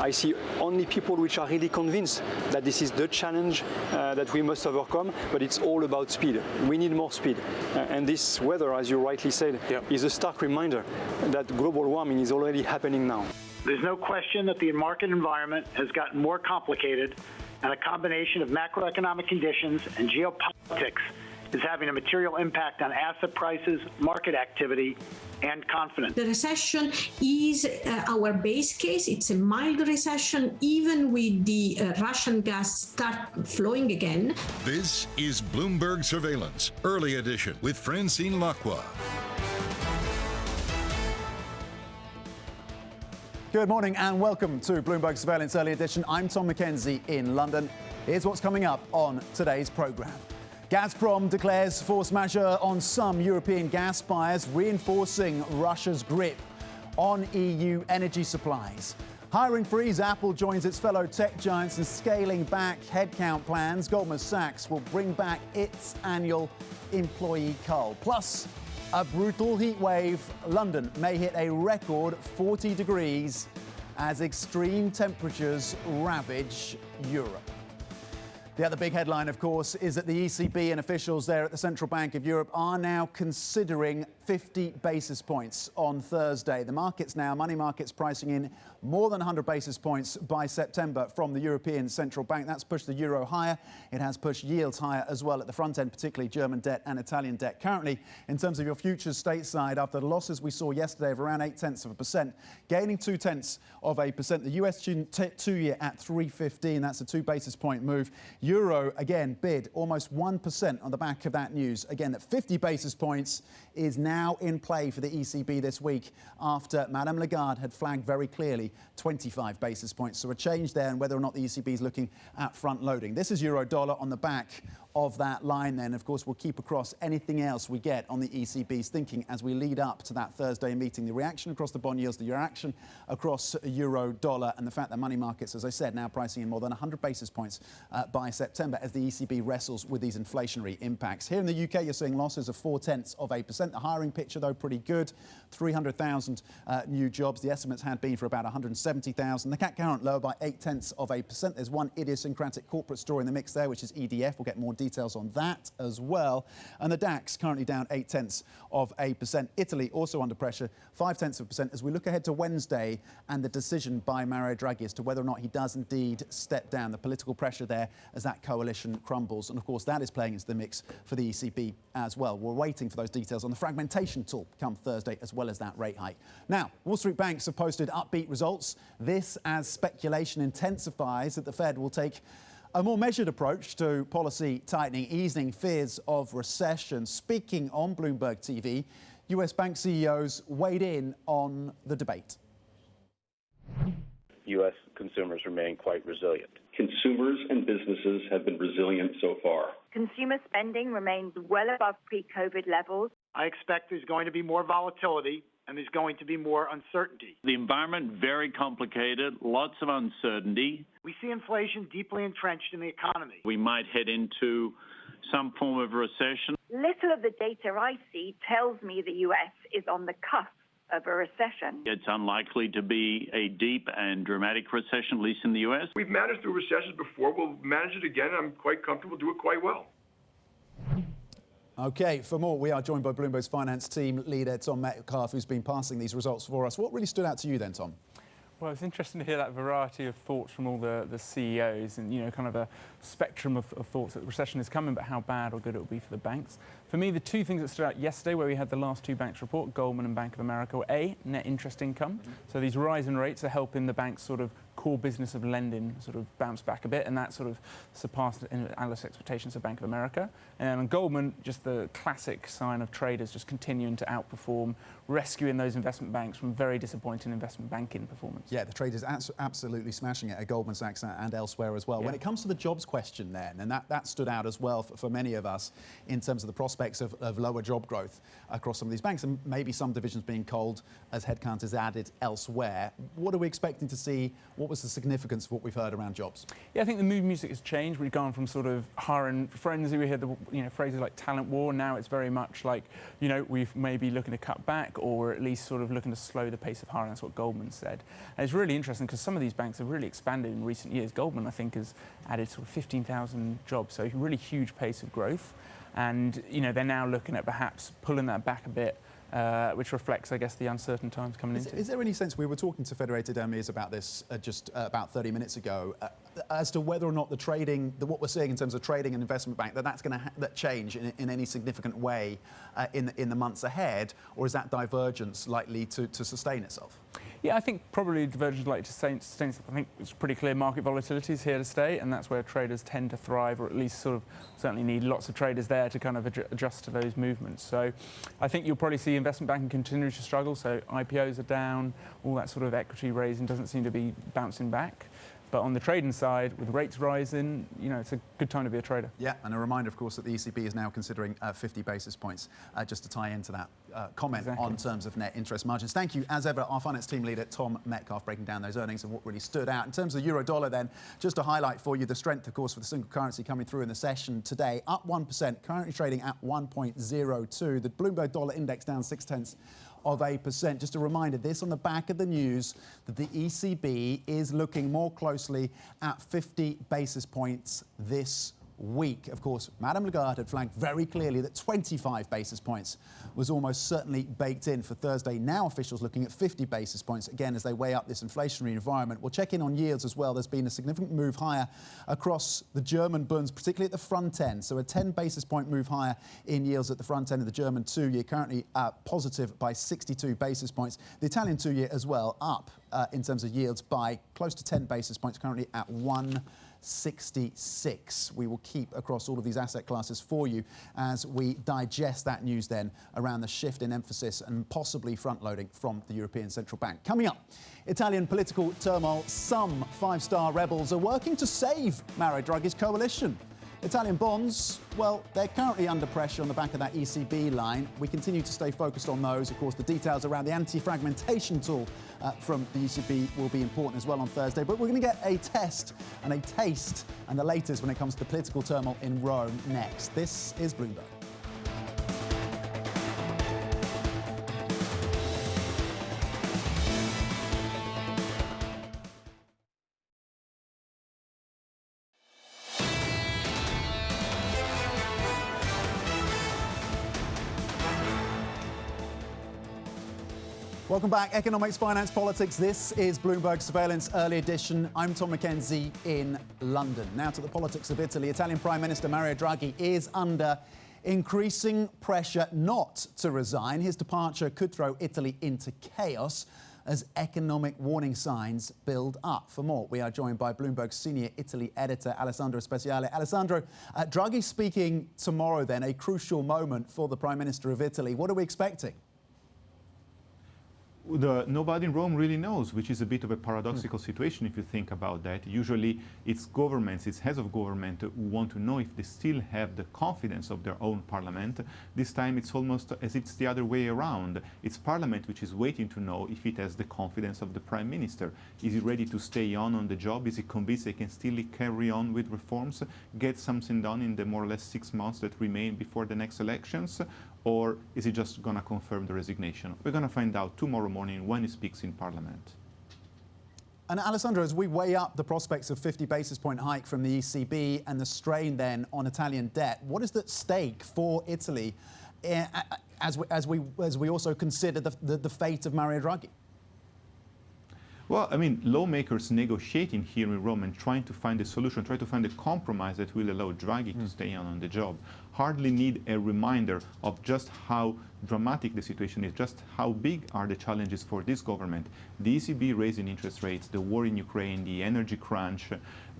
I see only people which are really convinced that this is the challenge that we must overcome, but it's all about speed. We need more speed. And this weather, as you rightly said, is a stark reminder that global warming is already happening now. There's no question that the market environment has gotten more complicated, and a combination of macroeconomic conditions and geopolitics is having a material impact on asset prices, market activity, and confidence. The recession is our base case. It's a mild recession, even with the Russian gas start flowing again. This is Bloomberg Surveillance, Early Edition with Francine Lacqua. Good morning and welcome to Bloomberg Surveillance Early Edition. I'm Tom McKenzie in London. Here's what's coming up on today's programme. Gazprom declares force majeure on some European gas buyers, reinforcing Russia's grip on EU energy supplies. Hiring freeze, Apple joins its fellow tech giants in scaling back headcount plans. Goldman Sachs will bring back its annual employee cull. Plus, a brutal heat wave. London may hit a record 40 degrees as extreme temperatures ravage Europe. The other big headline, of course, is that the ECB and officials there at the Central Bank of Europe are now considering 50 basis points on Thursday. The markets now, money markets pricing in more than 100 basis points by September from the European Central Bank. That's pushed the euro higher. It has pushed yields higher as well at the front end, particularly German debt and Italian debt. Currently, in terms of your futures stateside, after the losses we saw yesterday of around 0.8%, gaining 0.2%. The US 2-year at 3.15. That's a 2 basis point move. Euro, again, bid almost 1% on the back of that news. Again, that 50 basis points is now in play for the ECB this week after Madame Lagarde had flagged very clearly 25 basis points. So a change there, and whether or not the ECB is looking at front loading. This is euro dollar on the back of that line then. Of course, we'll keep across anything else we get on the ECB's thinking as we lead up to that Thursday meeting. The reaction across the bond yields, the reaction across euro dollar, and the fact that money markets, as I said, now pricing in more than 100 basis points by September as the ECB wrestles with these inflationary impacts. Here in the UK, you're seeing losses of 0.4%. The hiring picture, though, pretty good. 300,000 new jobs. The estimates had been for about 170,000. The CAC current lower by 0.8%. There's one idiosyncratic corporate story in the mix there, which is EDF. We'll get more details on that as well. And the DAX currently down 0.8%. Italy also under pressure, 0.5% as we look ahead to Wednesday and the decision by Mario Draghi as to whether or not he does indeed step down. The political pressure there as that coalition crumbles. And of course, that is playing into the mix for the ECB as well. We're waiting for those details on the fragmentation tool come Thursday, as well as that rate hike. Now, Wall Street banks have posted upbeat results. This as speculation intensifies that the Fed will take a more measured approach to policy tightening, easing fears of recession. Speaking on Bloomberg TV, US bank CEOs weighed in on the debate. U.S. consumers remain quite resilient. Consumers and businesses have been resilient so far. Consumer spending remains well above pre-COVID levels. I expect there's going to be more volatility and there's going to be more uncertainty. The environment, very complicated, lots of uncertainty. We see inflation deeply entrenched in the economy. We might head into some form of recession. Little of the data I see tells me the U.S. is on the cusp of a recession. It's unlikely to be a deep and dramatic recession, at least in the U.S. We've managed through recessions before. We'll manage it again. I'm quite comfortable, do it quite well. OK, for more, we are joined by Bloomberg's finance team leader, Tom Metcalf, who's been passing these results for us. What really stood out to you then, Tom? Well, it's interesting to hear that variety of thoughts from all the CEOs and, kind of a spectrum of thoughts that the recession is coming, but how bad or good it will be for the banks. For me, the two things that stood out yesterday, where we had the last two banks report, Goldman and Bank of America, were A, net interest income. So these rising rates are helping the banks sort of core business of lending sort of bounce back a bit, and that sort of surpassed analyst expectations of Bank of America. And on Goldman, just the classic sign of traders just continuing to outperform, rescuing those investment banks from very disappointing investment banking performance. Yeah, the traders absolutely smashing it at Goldman Sachs and elsewhere as well. Yeah. When it comes to the jobs question then, and that stood out as well for many of us in terms of the prospects of lower job growth across some of these banks, and maybe some divisions being culled as headcount is added elsewhere. What are we expecting to see? What was the significance of what we've heard around jobs? Yeah, I think the mood music has changed. We've gone from sort of hiring frenzy. We hear the phrases like talent war. Now it's very much like, we've maybe looking to cut back or at least sort of looking to slow the pace of hiring. That's what Goldman said. And it's really interesting because some of these banks have really expanded in recent years. Goldman, I think, has added sort of 15,000 jobs, so a really huge pace of growth. And, they're now looking at perhaps pulling that back a bit, which reflects, I guess, the uncertain times coming into. Is there any sense, we were talking to Federated Emirs about this just about 30 minutes ago, as to whether or not the trading, what we're seeing in terms of trading and investment bank, that's going to change in any significant way in the months ahead, or is that divergence likely to sustain itself? Yeah, I think probably divergence is likely to sustain itself. I think it's pretty clear market volatility is here to stay, and that's where traders tend to thrive, or at least sort of certainly need lots of traders there to kind of adjust to those movements. So I think you'll probably see investment banking continue to struggle. So IPOs are down, all that sort of equity raising doesn't seem to be bouncing back. But on the trading side, with rates rising, it's a good time to be a trader. Yeah, and a reminder, of course, that the ECB is now considering 50 basis points, just to tie into that comment on terms of net interest margins. Thank you, as ever, our finance team leader, Tom Metcalf, breaking down those earnings and what really stood out. In terms of the euro-dollar then, just to highlight for you the strength, of course, for the single currency coming through in the session today, up 1%, currently trading at 1.02. The Bloomberg dollar index down 0.6%. Just a reminder, this on the back of the news that the ECB is looking more closely at 50 basis points this week. Of course, Madame Lagarde had flagged very clearly that 25 basis points was almost certainly baked in for Thursday. Now officials looking at 50 basis points, again, as they weigh up this inflationary environment. We'll check in on yields as well. There's been a significant move higher across the German bonds, particularly at the front end. So a 10 basis point move higher in yields at the front end of the German 2-year, currently positive by 62 basis points. The Italian 2-year as well, up in terms of yields by close to 10 basis points, currently at 1.66. We will keep across all of these asset classes for you as we digest that news then around the shift in emphasis and possibly front-loading from the European Central Bank. Coming up, Italian political turmoil. Some five-star rebels are working to save Mario Draghi's coalition. Italian bonds, well, they're currently under pressure on the back of that ECB line. We continue to stay focused on those. Of course, the details around the anti-fragmentation tool from the ECB will be important as well on Thursday. But we're going to get a test and a taste and the latest when it comes to political turmoil in Rome next. This is Bloomberg. Welcome back. Economics, finance, politics. This is Bloomberg Surveillance Early Edition. I'm Tom Mackenzie in London. Now to the politics of Italy. Italian Prime Minister Mario Draghi is under increasing pressure not to resign. His departure could throw Italy into chaos as economic warning signs build up. For more, we are joined by Bloomberg's senior Italy editor, Alessandro Speciale. Alessandro, Draghi speaking tomorrow then, a crucial moment for the Prime Minister of Italy. What are we expecting? Nobody in Rome really knows, which is a bit of a paradoxical situation if you think about that. Usually it's governments, it's heads of government who want to know if they still have the confidence of their own parliament. This time it's almost as if it's the other way around. It's parliament which is waiting to know if it has the confidence of the prime minister. Is he ready to stay on the job? Is he convinced they can still carry on with reforms, get something done in the more or less 6 months that remain before the next elections? Or is he just going to confirm the resignation? We're going to find out tomorrow morning when he speaks in Parliament. And Alessandro, as we weigh up the prospects of 50 basis point hike from the ECB and the strain then on Italian debt, what is at stake for Italy as we also consider the fate of Mario Draghi? Well, I mean, lawmakers negotiating here in Rome and trying to find a solution, try to find a compromise that will allow Draghi to stay on the job, hardly need a reminder of just how dramatic the situation is, just how big are the challenges for this government. The ECB raising interest rates, the war in Ukraine, the energy crunch,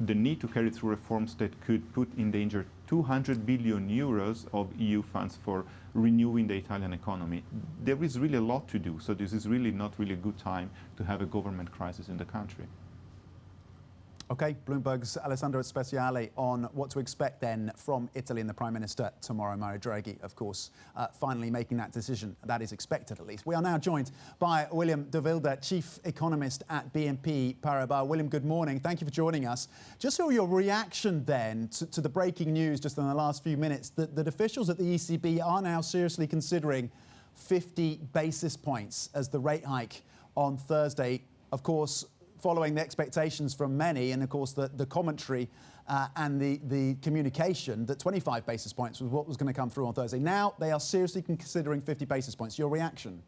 the need to carry through reforms that could put in danger 200 billion euros of EU funds for renewing the Italian economy. There is really a lot to do, so this is really not really a good time to have a government crisis in the country. Okay, Bloomberg's Alessandro Speciale on what to expect then from Italy and the Prime Minister tomorrow. Mario Draghi, of course, finally making that decision. That is expected, at least. We are now joined by William de Wilde, Chief Economist at BNP Paribas. William, good morning. Thank you for joining us. Just for your reaction then to the breaking news just in the last few minutes that officials at the ECB are now seriously considering 50 basis points as the rate hike on Thursday. Of course, following the expectations from many and, of course, the commentary and the communication that 25 basis points was what was going to come through on Thursday. Now they are seriously considering 50 basis points. Your reaction?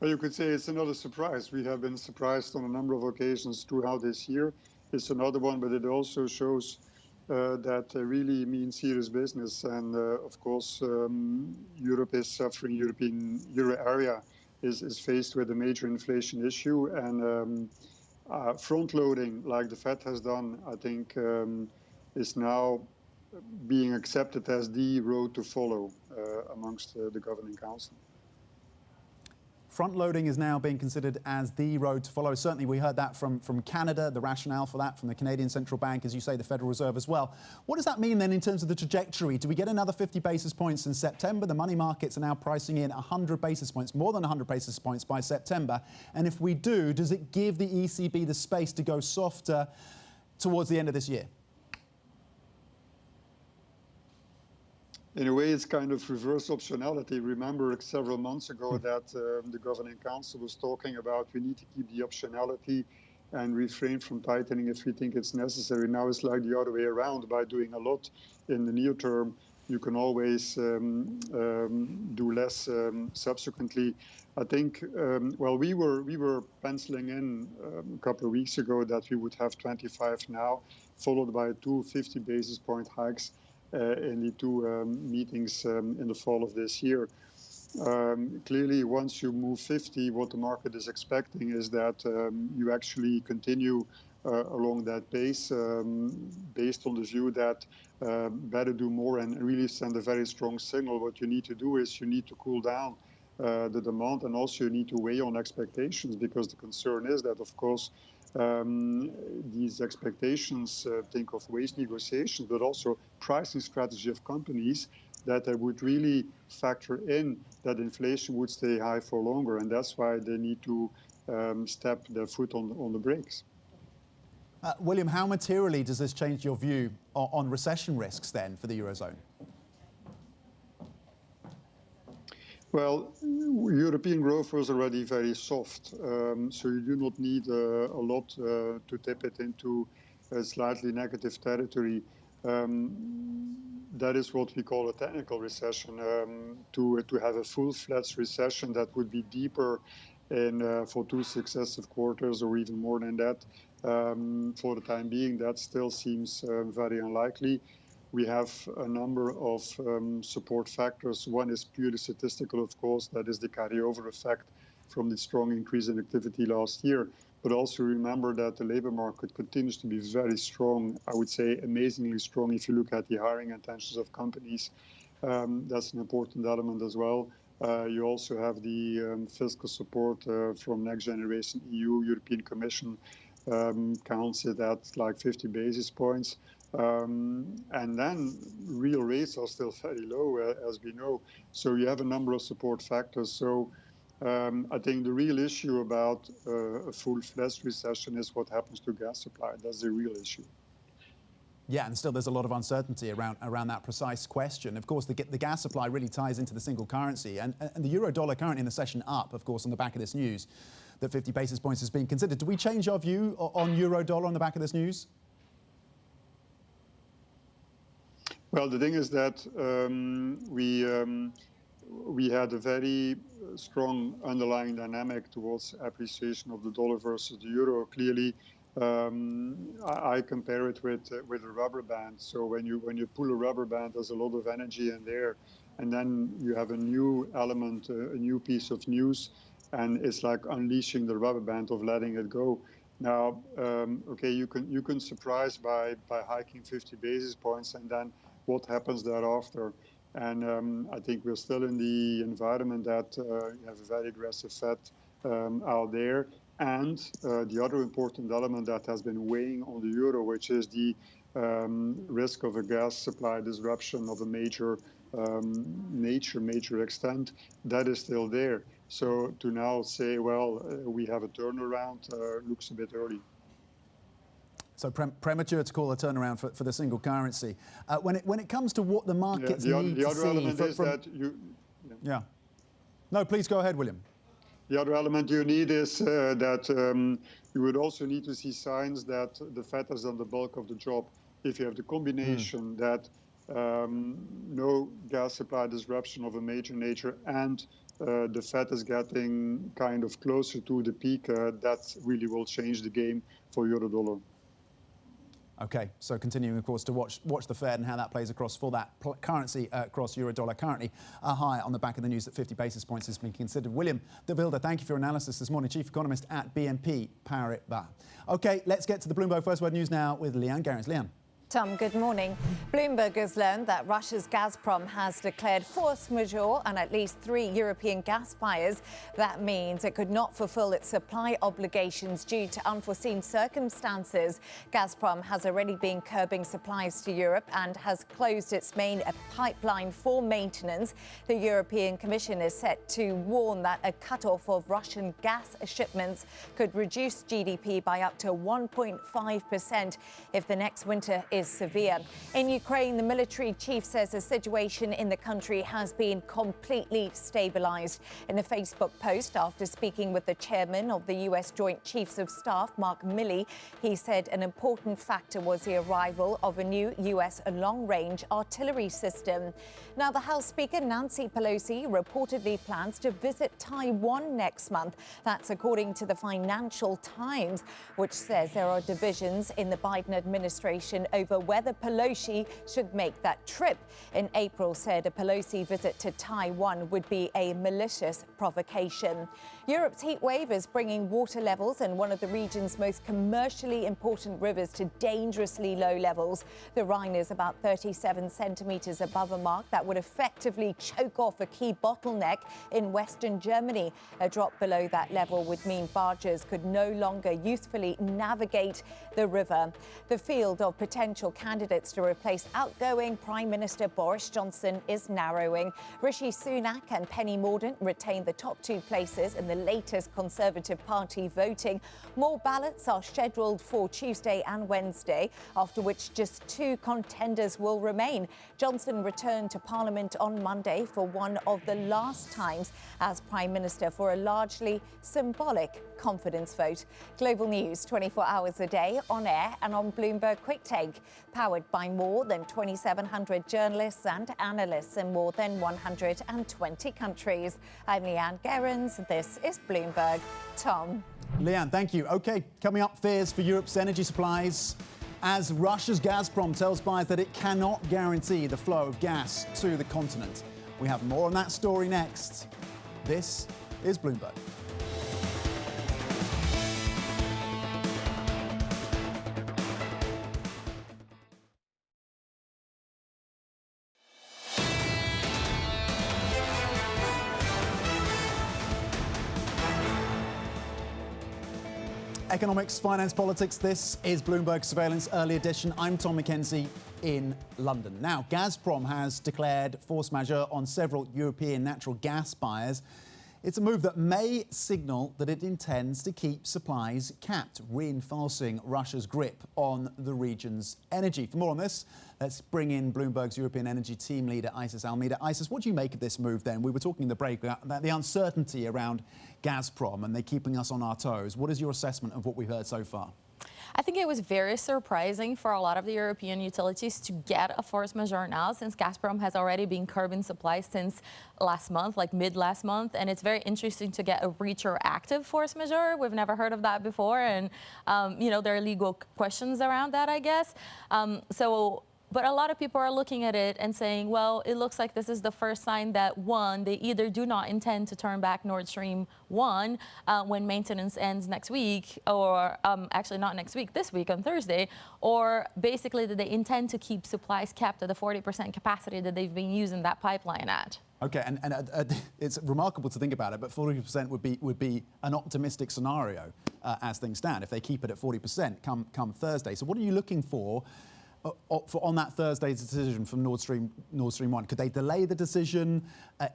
Well, you could say it's another surprise. We have been surprised on a number of occasions throughout this year. It's another one, but it also shows that really means serious business. And, of course, Europe is suffering, Euro area is faced with a major inflation issue, and front-loading, like the Fed has done, I think is now being accepted as the road to follow amongst the Governing Council. Front-loading is now being considered as the road to follow. Certainly, we heard that from Canada, the rationale for that, from the Canadian Central Bank, as you say, the Federal Reserve as well. What does that mean then in terms of the trajectory? Do we get another 50 basis points in September? The money markets are now pricing in 100 basis points, more than 100 basis points by September. And if we do, does it give the ECB the space to go softer towards the end of this year? In a way, it's kind of reverse optionality. Remember several months ago that the Governing Council was talking about we need to keep the optionality and refrain from tightening if we think it's necessary. Now it's like the other way around. By doing a lot in the near term, you can always do less subsequently. I think, well, we were penciling in a couple of weeks ago that we would have 25 now, followed by 2 50 basis point hikes in the two meetings in the fall of this year. Clearly, once you move 50, what the market is expecting is that you actually continue along that pace based on the view that better do more and really send a very strong signal. What you need to do is you need to cool down the demand, and also you need to weigh on expectations, because the concern is that, of course, these expectations think of wage negotiations, but also pricing strategy of companies, that they would really factor in that inflation would stay high for longer, and that's why they need to step their foot on the brakes. William, how materially does this change your view on recession risks then for the Eurozone? Well, European growth was already very soft, so you do not need a lot to tip it into a slightly negative territory. That is what we call a technical recession. To have a full-fledged recession that would be deeper in for 2 successive quarters or even more than that, for the time being, that still seems very unlikely. We have a number of support factors. One is purely statistical, of course. That is the carryover effect from the strong increase in activity last year. But also remember that the labor market continues to be very strong. I would say amazingly strong if you look at the hiring intentions of companies. That's an important element as well. You also have the fiscal support from Next Generation EU. European Commission counts it at like 50 basis points. And then real rates are still very low, as we know. So you have a number of support factors. So I think the real issue about a full-fledged recession is what happens to gas supply. That's the real issue. Yeah, and still there's a lot of uncertainty around that precise question. Of course, the gas supply really ties into the single currency. And the euro-dollar currently in the session up, of course, on the back of this news, that 50 basis points is being considered. Do we change our view on euro-dollar on the back of this news? Well, the thing is that we had a very strong underlying dynamic towards appreciation of the dollar versus the euro. Clearly, I compare it with a rubber band. So when you pull a rubber band, there's a lot of energy in there, and then you have a new element, a new piece of news, and it's like unleashing the rubber band of letting it go. Now, okay, you can surprise by hiking 50 basis points, and then what happens thereafter. And I think we're still in the environment that you have a very aggressive Fed out there. And the other important element that has been weighing on the euro, which is the risk of a gas supply disruption of a major extent, that is still there. So to now say, well, we have a turnaround looks a bit early. So premature to call a turnaround for the single currency. When it comes to what the markets need to see... The other element is that you... Yeah. No, please go ahead, William. The other element you need is that you would also need to see signs that the Fed has done the bulk of the job. If you have the combination that no gas supply disruption of a major nature and the Fed is getting kind of closer to the peak, that really will change the game for euro-dollar. Okay, so continuing, of course, to watch the Fed and how that plays across for that currency across euro-dollar, currently high on the back of the news that 50 basis points has been considered. William de Wilde, thank you for your analysis this morning, Chief Economist at BNP Paribas. Okay, let's get to the Bloomberg First Word News now with Leanne Garens. Leanne. Tom, good morning. Bloomberg has learned that Russia's Gazprom has declared force majeure on at least 3 European gas buyers. That means it could not fulfill its supply obligations due to unforeseen circumstances. Gazprom has already been curbing supplies to Europe and has closed its main pipeline for maintenance. The European Commission is set to warn that a cut-off of Russian gas shipments could reduce GDP by up to 1.5% if the next winter is severe. In Ukraine, the military chief says the situation in the country has been completely stabilized. In a Facebook post after speaking with the chairman of the U.S. Joint Chiefs of Staff, Mark Milley, he said an important factor was the arrival of a new U.S. long-range artillery system. Now, the House Speaker, Nancy Pelosi, reportedly plans to visit Taiwan next month. That's according to the Financial Times, which says there are divisions in the Biden administration over whether Pelosi should make that trip. In April, said a Pelosi visit to Taiwan would be a malicious provocation. Europe's heat wave is bringing water levels in one of the region's most commercially important rivers to dangerously low levels. The Rhine is about 37 centimetres above a mark that would effectively choke off a key bottleneck in western Germany. A drop below that level would mean barges could no longer usefully navigate the river. The field of potential candidates to replace outgoing Prime Minister Boris Johnson is narrowing. Rishi Sunak and Penny Mordaunt retain the top 2 places in the latest Conservative Party voting. More ballots are scheduled for Tuesday and Wednesday, after which just 2 contenders will remain. Johnson returned to Parliament on Monday for one of the last times as Prime Minister for a largely symbolic confidence vote. Global news 24 hours a day, on air and on Bloomberg Quick Take, powered by more than 2,700 journalists and analysts in more than 120 countries. I'm Leanne Garens. This is Bloomberg. Tom. Leanne, thank you. OK, coming up, fears for Europe's energy supplies as Russia's Gazprom tells buyers that it cannot guarantee the flow of gas to the continent. We have more on that story next. This is Bloomberg. Economics, finance, politics. This is Bloomberg Surveillance Early Edition. I'm Tom Mackenzie in London. Now, Gazprom has declared force majeure on several European natural gas buyers. It's a move that may signal that it intends to keep supplies capped, reinforcing Russia's grip on the region's energy. For more on this, let's bring in Bloomberg's European energy team leader, Isis Almeida. Isis, what do you make of this move then? We were talking in the break about the uncertainty around Gazprom and they're keeping us on our toes. What is your assessment of what we've heard so far? I think it was very surprising for a lot of the European utilities to get a force majeure now, since Gazprom has already been curbing supply since last month, like mid last month. And it's very interesting to get a retroactive force majeure. We've never heard of that before. And, you know, there are legal questions around that, I guess. So But a lot of people are looking at it and saying, well, it looks like this is the first sign that, one, they either do not intend to turn back Nord Stream 1 when maintenance ends next week, or actually not next week, this week on Thursday, or basically that they intend to keep supplies kept at the 40% capacity that they've been using that pipeline at. Okay, and it's remarkable to think about it, but 40% would be an optimistic scenario as things stand if they keep it at 40% come Thursday. So what are you looking for on that Thursday's decision from Nord Stream 1? Could they delay the decision?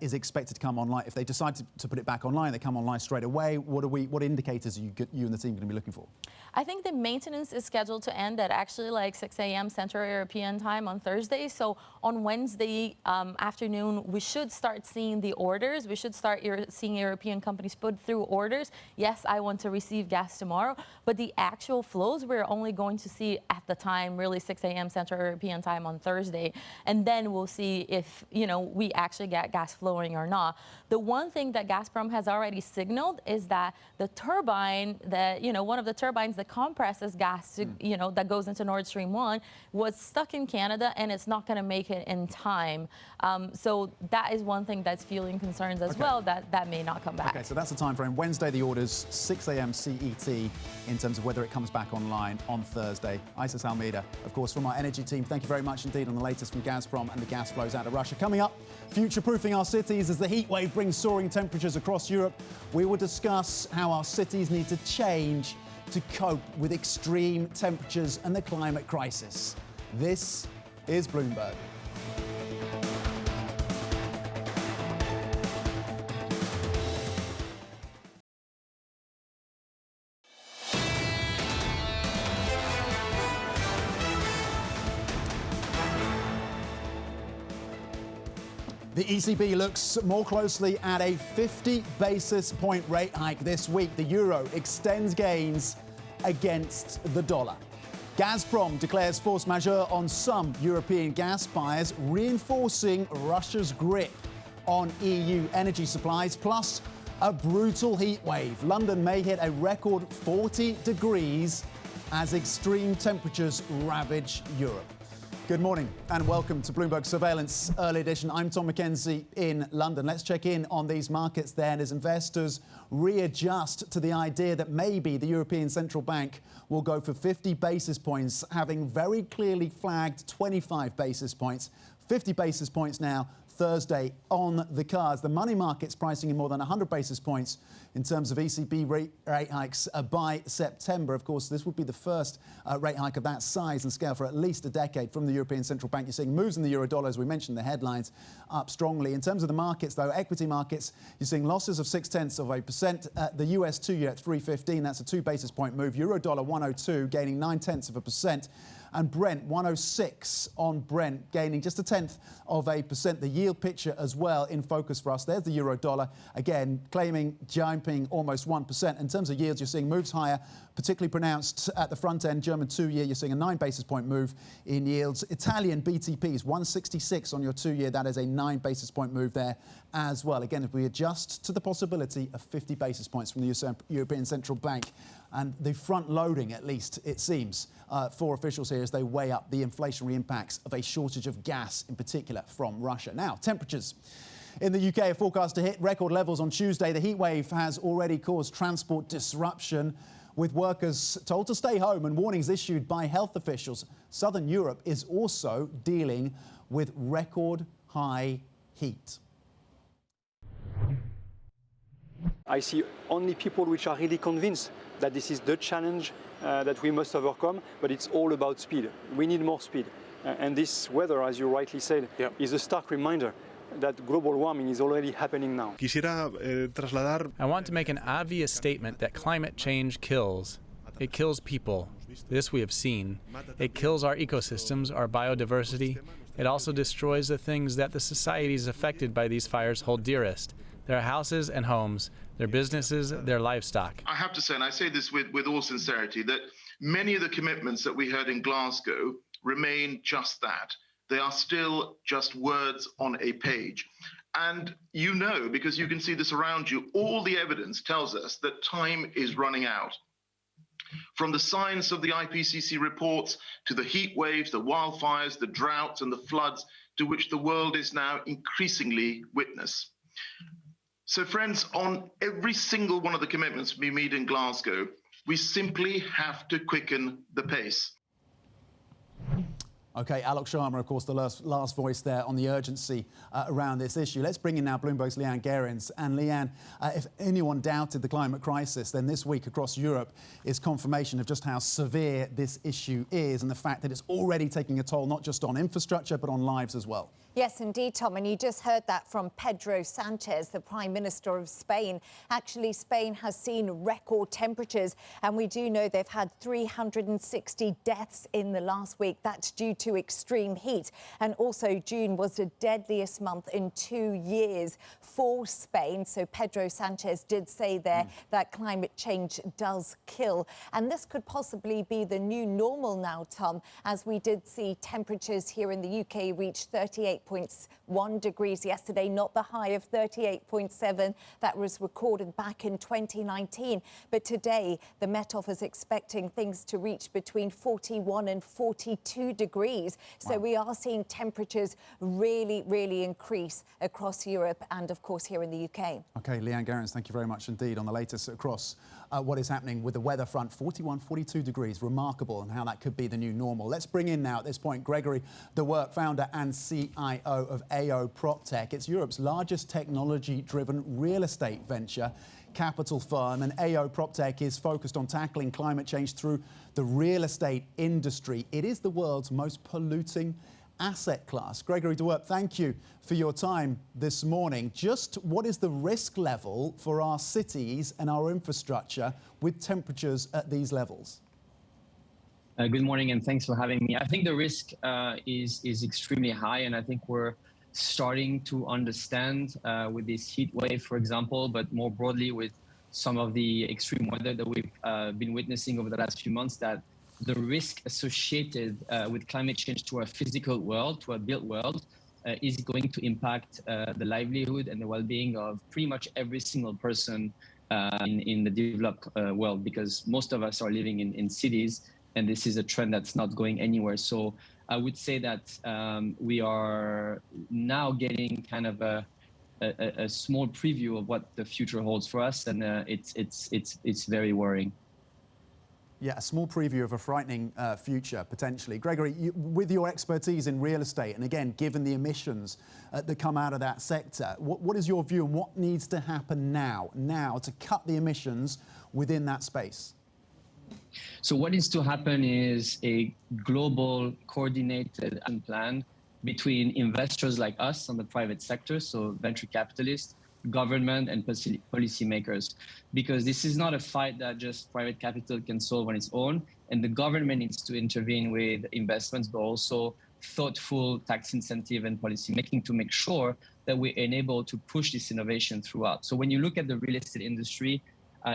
Is expected to come online? If they decide to put it back online, they come online straight away. What indicators are you and the team going to be looking for? I think the maintenance is scheduled to end at actually like 6 a.m. Central European time on Thursday. So on Wednesday afternoon, we should start seeing the orders. We should start seeing European companies put through orders. Yes, I want to receive gas tomorrow, but the actual flows we're only going to see at the time, really 6 a.m. Central European time on Thursday. And then we'll see if, we actually get gas flowing or not. The one thing that Gazprom has already signaled is that the turbine one of the turbines that compresses gas to, that goes into Nord Stream 1 was stuck in Canada, and it's not going to make it in time. So that is one thing that's fueling concerns as well, that may not come back. Okay, so that's the time frame. Wednesday, the orders, 6 a.m. CET in terms of whether it comes back online on Thursday. Isis Almeida, of course, from our energy team, thank you very much indeed on the latest from Gazprom and the gas flows out of Russia. Coming up, future-proofing our cities as the heat wave brings soaring temperatures across Europe. We will discuss how our cities need to change to cope with extreme temperatures and the climate crisis. This is Bloomberg. The ECB looks more closely at a 50 basis point rate hike this week. The euro extends gains against the dollar. Gazprom declares force majeure on some European gas buyers, reinforcing Russia's grip on EU energy supplies, plus a brutal heat wave. London may hit a record 40 degrees as extreme temperatures ravage Europe. Good morning and welcome to Bloomberg Surveillance Early Edition. I'm Tom Mackenzie in London. Let's check in on these markets then as investors readjust to the idea that maybe the European Central Bank will go for 50 basis points, having very clearly flagged 25 basis points. 50 basis points now, Thursday on the cards. The money market's pricing in more than 100 basis points in terms of ECB rate hikes by September. Of course, this would be the first rate hike of that size and scale for at least a decade from the European Central Bank. You're seeing moves in the euro dollar, as we mentioned, the headlines up strongly. In terms of the markets, though, equity markets, you're seeing losses of 0.6%. The US 2-year at 3.15, that's a 2 basis point move. Euro dollar 102, gaining 0.9%. And Brent, 106 on Brent, gaining just 0.1%. The yield picture as well in focus for us. There's the euro dollar, again, jumping almost 1%. In terms of yields, you're seeing moves higher, particularly pronounced at the front end. German 2-year, you're seeing a 9 basis point move in yields. Italian BTPs, 166 on your 2-year. That is a 9 basis point move there as well. Again, if we adjust to the possibility of 50 basis points from the European Central Bank, and the front loading, at least, it seems, for officials here as they weigh up the inflationary impacts of a shortage of gas, in particular from Russia. Now, temperatures in the UK are forecast to hit record levels on Tuesday. The heat wave has already caused transport disruption, with workers told to stay home and warnings issued by health officials. Southern Europe is also dealing with record high heat. I see only people which are really convinced that this is the challenge that we must overcome, but it's all about speed. We need more speed. And this weather, as you rightly said, is a stark reminder that global warming is already happening now. I want to make an obvious statement that climate change kills. It kills people. This we have seen. It kills our ecosystems, our biodiversity. It also destroys the things that the societies affected by these fires hold dearest: their houses and homes, their businesses, their livestock. I have to say, and I say this with all sincerity, that many of the commitments that we heard in Glasgow remain just that. They are still just words on a page. And you know, because you can see this around you, all the evidence tells us that time is running out. From the science of the IPCC reports to the heat waves, the wildfires, the droughts, and the floods to which the world is now increasingly witness. So, friends, on every single one of the commitments we made in Glasgow, we simply have to quicken the pace. OK, Alok Sharma, of course, the last voice there on the urgency around this issue. Let's bring in now Bloomberg's Leanne Geerens. And Leanne, if anyone doubted the climate crisis, then this week across Europe is confirmation of just how severe this issue is and the fact that it's already taking a toll not just on infrastructure, but on lives as well. Yes, indeed, Tom. And you just heard that from Pedro Sanchez, the Prime Minister of Spain. Actually, Spain has seen record temperatures, and we do know they've had 360 deaths in the last week. That's due to extreme heat. And also, June was the deadliest month in 2 years for Spain. So Pedro Sanchez did say there that climate change does kill. And this could possibly be the new normal now, Tom, as we did see temperatures here in the UK reach 38.1 degrees yesterday, not the high of 38.7 that was recorded back in 2019. But today, the Met Office is expecting things to reach between 41 and 42 degrees. So we are seeing temperatures really, really increase across Europe and, of course, here in the UK. OK, Leanne Geerens, thank you very much indeed on the latest across what is happening with the weather front. 41, 42 degrees, remarkable, and how that could be the new normal. Let's bring in now at this point Gregory De Work, founder and CIO of AO Proptech. It's Europe's largest technology-driven real estate venture capital firm, and AO Proptech is focused on tackling climate change through the real estate industry. It is the world's most polluting asset class. Gregory De Work, thank you for your time this morning. Just what is the risk level for our cities and our infrastructure with temperatures at these levels? Good morning, and thanks for having me. I think the risk is extremely high, and I think we're starting to understand with this heat wave, for example, but more broadly with some of the extreme weather that we've been witnessing over the last few months, that the risk associated with climate change to our physical world, to our built world, is going to impact the livelihood and the well-being of pretty much every single person in the developed world, because most of us are living in cities, and this is a trend that's not going anywhere. So I would say that we are now getting kind of a small preview of what the future holds for us, and it's very worrying. Yeah, a small preview of a frightening future, potentially. Gregory, with your expertise in real estate, and again, given the emissions that come out of that sector, what is your view on what needs to happen now to cut the emissions within that space? So what needs to happen is a global coordinated action plan between investors like us on the private sector, so venture capitalists, government and policymakers, because this is not a fight that just private capital can solve on its own, and the government needs to intervene with investments, but also thoughtful tax incentive and policy making to make sure that we're enabled to push this innovation throughout. So when you look at the real estate industry,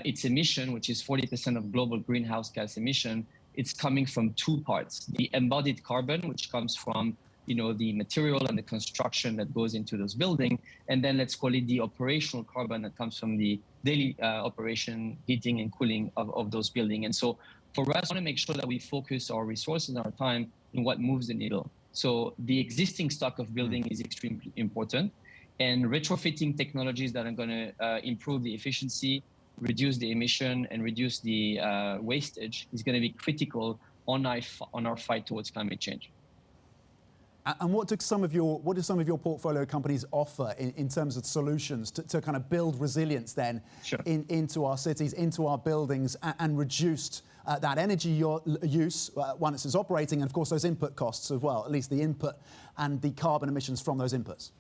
its emission, which is 40% of global greenhouse gas emission, it's coming from two parts: the embodied carbon, which comes from the material and the construction that goes into those buildings, and then let's call it the operational carbon that comes from the daily operation, heating and cooling of those buildings. And so for us, we want to make sure that we focus our resources and our time in what moves the needle. So the existing stock of building is extremely important, and retrofitting technologies that are going to improve the efficiency, reduce the emission, and reduce the wastage is going to be critical on our fight towards climate change. And what do some of your portfolio companies offer in terms of solutions to kind of build resilience then into our cities, into our buildings, and reduce that energy use once it's operating, and of course those input costs as well, at least the input and the carbon emissions from those inputs?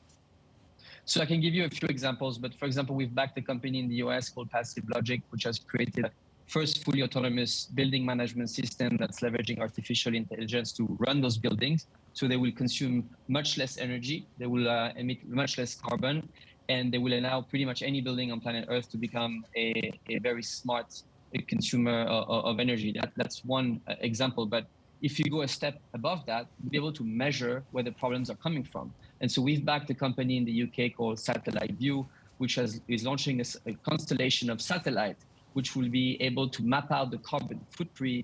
So I can give you a few examples, but for example, we've backed a company in the US called Passive Logic, which has created a first fully autonomous building management system that's leveraging artificial intelligence to run those buildings. So they will consume much less energy, they will emit much less carbon, and they will allow pretty much any building on planet Earth to become a very smart consumer of energy. That's one example. But if you go a step above that, you'll be able to measure where the problems are coming from. And so we've backed a company in the UK called Satellite View, which is launching a constellation of satellites, which will be able to map out the carbon footprint,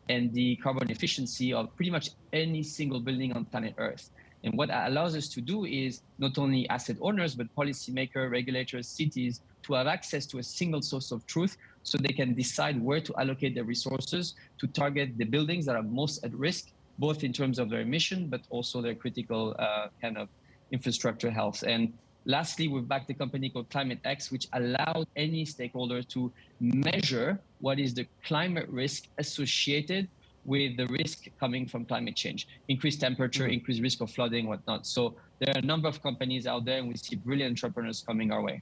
and the carbon efficiency of pretty much any single building on planet Earth. And what that allows us to do is not only asset owners, but policymakers, regulators, cities, to have access to a single source of truth so they can decide where to allocate their resources to target the buildings that are most at risk, both in terms of their emission, but also their critical kind of infrastructure health. And lastly, we've backed a company called Climate X, which allows any stakeholder to measure what is the climate risk associated with the risk coming from climate change, increased temperature, increased risk of flooding, whatnot. So there are a number of companies out there, and we see brilliant entrepreneurs coming our way.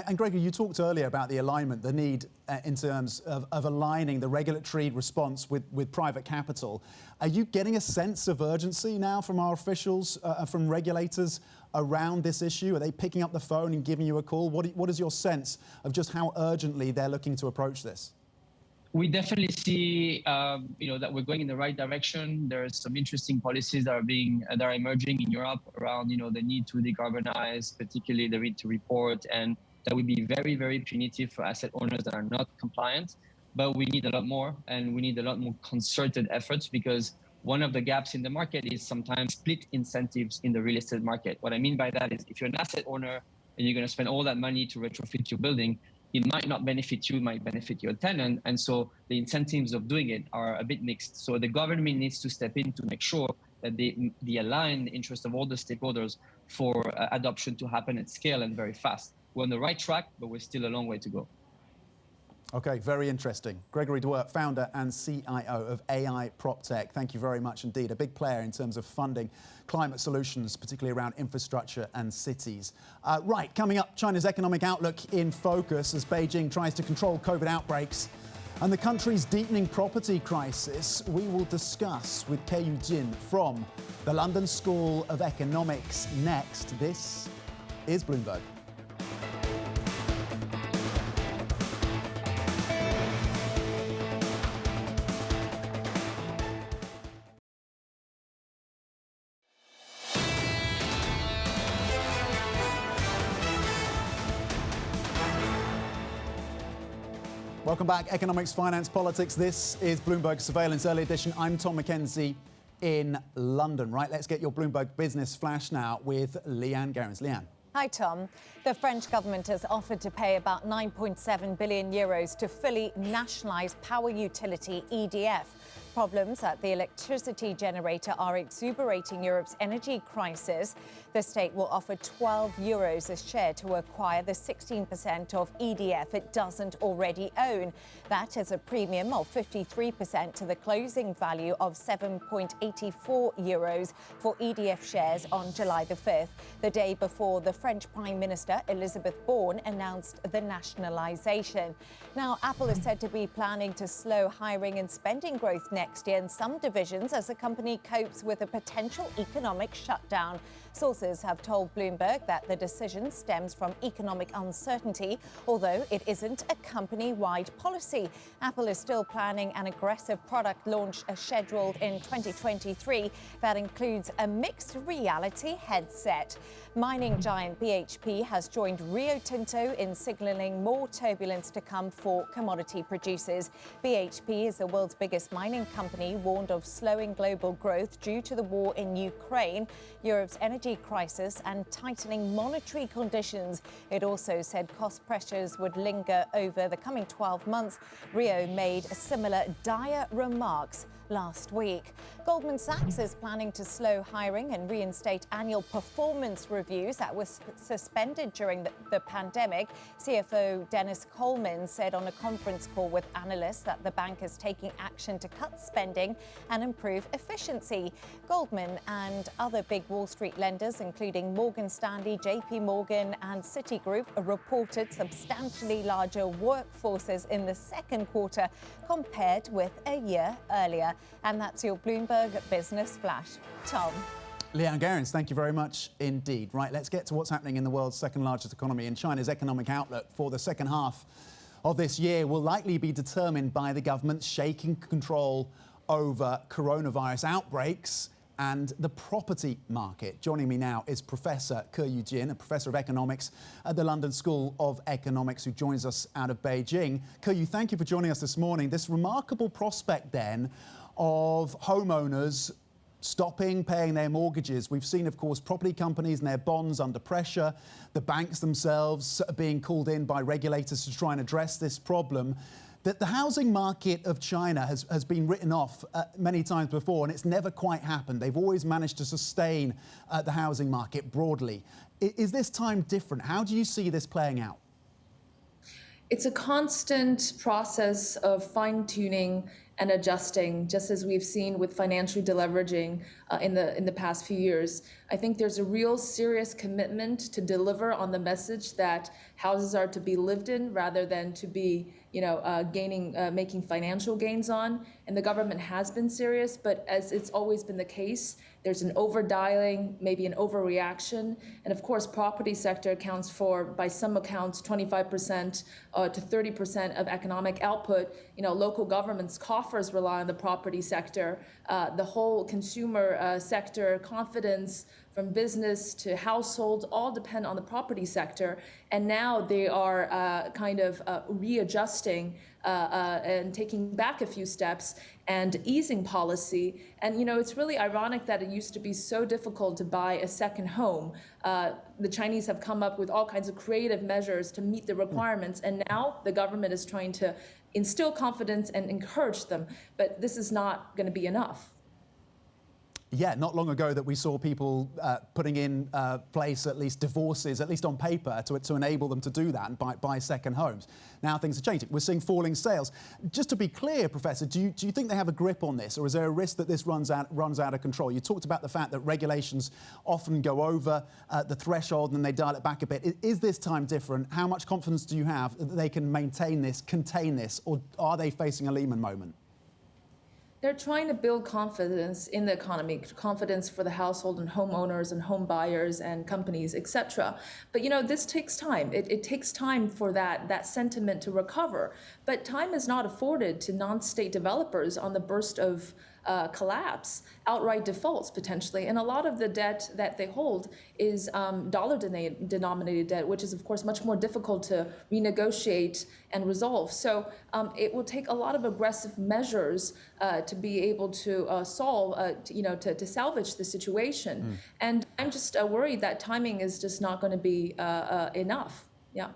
And Gregory, you talked earlier about the alignment, the need in terms of aligning the regulatory response with private capital. Are you getting a sense of urgency now from our officials, from regulators around this issue? Are they picking up the phone and giving you a call? What is your sense of just how urgently they're looking to approach this? We definitely see, that we're going in the right direction. There are some interesting policies that are emerging in Europe around, the need to decarbonize, particularly the need to report, and that would be very, very punitive for asset owners that are not compliant. But we need a lot more, and we need a lot more concerted efforts, because one of the gaps in the market is sometimes split incentives in the real estate market. What I mean by that is if you're an asset owner and you're going to spend all that money to retrofit your building, it might not benefit you, it might benefit your tenant. And so the incentives of doing it are a bit mixed. So the government needs to step in to make sure that they align the interest of all the stakeholders for adoption to happen at scale and very fast. We're on the right track, but we're still a long way to go. Okay, very interesting. Gregory Dwerk, founder and CIO of AI Proptech. Thank you very much indeed. A big player in terms of funding climate solutions, particularly around infrastructure and cities. Right, coming up, China's economic outlook in focus as Beijing tries to control COVID outbreaks and the country's deepening property crisis. We will discuss with Keyu Jin from the London School of Economics next. This is Bloomberg. Welcome back. Economics, finance, politics. This is Bloomberg Surveillance Early Edition. I'm Tom Mackenzie in London. Right, let's get your Bloomberg Business Flash now with Leanne Gerrans. Leanne. Hi, Tom. The French government has offered to pay about 9.7 billion euros to fully nationalise power utility EDF. Problems at the electricity generator are exuberating Europe's energy crisis. The state will offer 12 euros a share to acquire the 16% of EDF it doesn't already own. That is a premium of 53% to the closing value of 7.84 euros for EDF shares on July the 5th, the day before the French Prime Minister Elisabeth Borne announced the nationalisation. Now, Apple is said to be planning to slow hiring and spending growth next year in some divisions as the company copes with a potential economic shutdown. Sources have told Bloomberg that the decision stems from economic uncertainty, although it isn't a company-wide policy. Apple is still planning an aggressive product launch scheduled in 2023 that includes a mixed reality headset. Mining giant BHP has joined Rio Tinto in signalling more turbulence to come for commodity producers. BHP is the world's biggest mining company, warned of slowing global growth due to the war in Ukraine, Europe's energy crisis and tightening monetary conditions. It also said cost pressures would linger over the coming 12 months. Rio made similar dire remarks last week. Goldman Sachs is planning to slow hiring and reinstate annual performance reviews that were suspended during the pandemic. CFO Dennis Coleman said on a conference call with analysts that the bank is taking action to cut spending and improve efficiency. Goldman and other big Wall Street lenders, including Morgan Stanley, JP Morgan and Citigroup, reported substantially larger workforces in the second quarter compared with a year earlier. And that's your Bloomberg Business Flash. Tom. Leanne Gerrans, thank you very much indeed. Right, let's get to what's happening in the world's second largest economy. And China's economic outlook for the second half of this year will likely be determined by the government's shaking control over coronavirus outbreaks and the property market. Joining me now is Professor Keyu Jin, a professor of economics at the London School of Economics, who joins us out of Beijing. Keyu, thank you for joining us this morning. This remarkable prospect then of homeowners stopping paying their mortgages. We've seen, of course, property companies and their bonds under pressure, the banks themselves being called in by regulators to try and address this problem. That the housing market of China has been written off many times before, and it's never quite happened. They've always managed to sustain the housing market broadly. Is this time different? How do you see this playing out? It's a constant process of fine-tuning and adjusting, just as we've seen with financial deleveraging in the past few years. I think there's a real serious commitment to deliver on the message that houses are to be lived in rather than to be, making financial gains on. And the government has been serious, but as it's always been the case, there's an over-dialing, maybe an overreaction. And of course, property sector accounts for, by some accounts, 25% to 30% of economic output. Local governments' coffers rely on the property sector. The whole consumer sector, confidence from business to household, all depend on the property sector. And now they are readjusting and taking back a few steps and easing policy. And it's really ironic that it used to be so difficult to buy a second home. The Chinese have come up with all kinds of creative measures to meet the requirements, and now the government is trying to instill confidence and encourage them. But this is not going to be enough. Yeah, not long ago that we saw people putting in place at least divorces, at least on paper, to enable them to do that and buy second homes. Now things are changing. We're seeing falling sales. Just to be clear, Professor, do you think they have a grip on this, or is there a risk that this runs out of control? You talked about the fact that regulations often go over the threshold and they dial it back a bit. Is this time different? How much confidence do you have that they can maintain this, contain this, or are they facing a Lehman moment? They're trying to build confidence in the economy, confidence for the household and homeowners and home buyers and companies, etc. But this takes time. It takes time for that sentiment to recover. But time is not afforded to non-state developers on the burst of collapse, outright defaults potentially. And a lot of the debt that they hold is dollar-denominated debt, which is of course much more difficult to renegotiate and resolve. So it will take a lot of aggressive measures to be able to solve, to salvage the situation. And I'm just worried that timing is just not going to be enough. Yeah.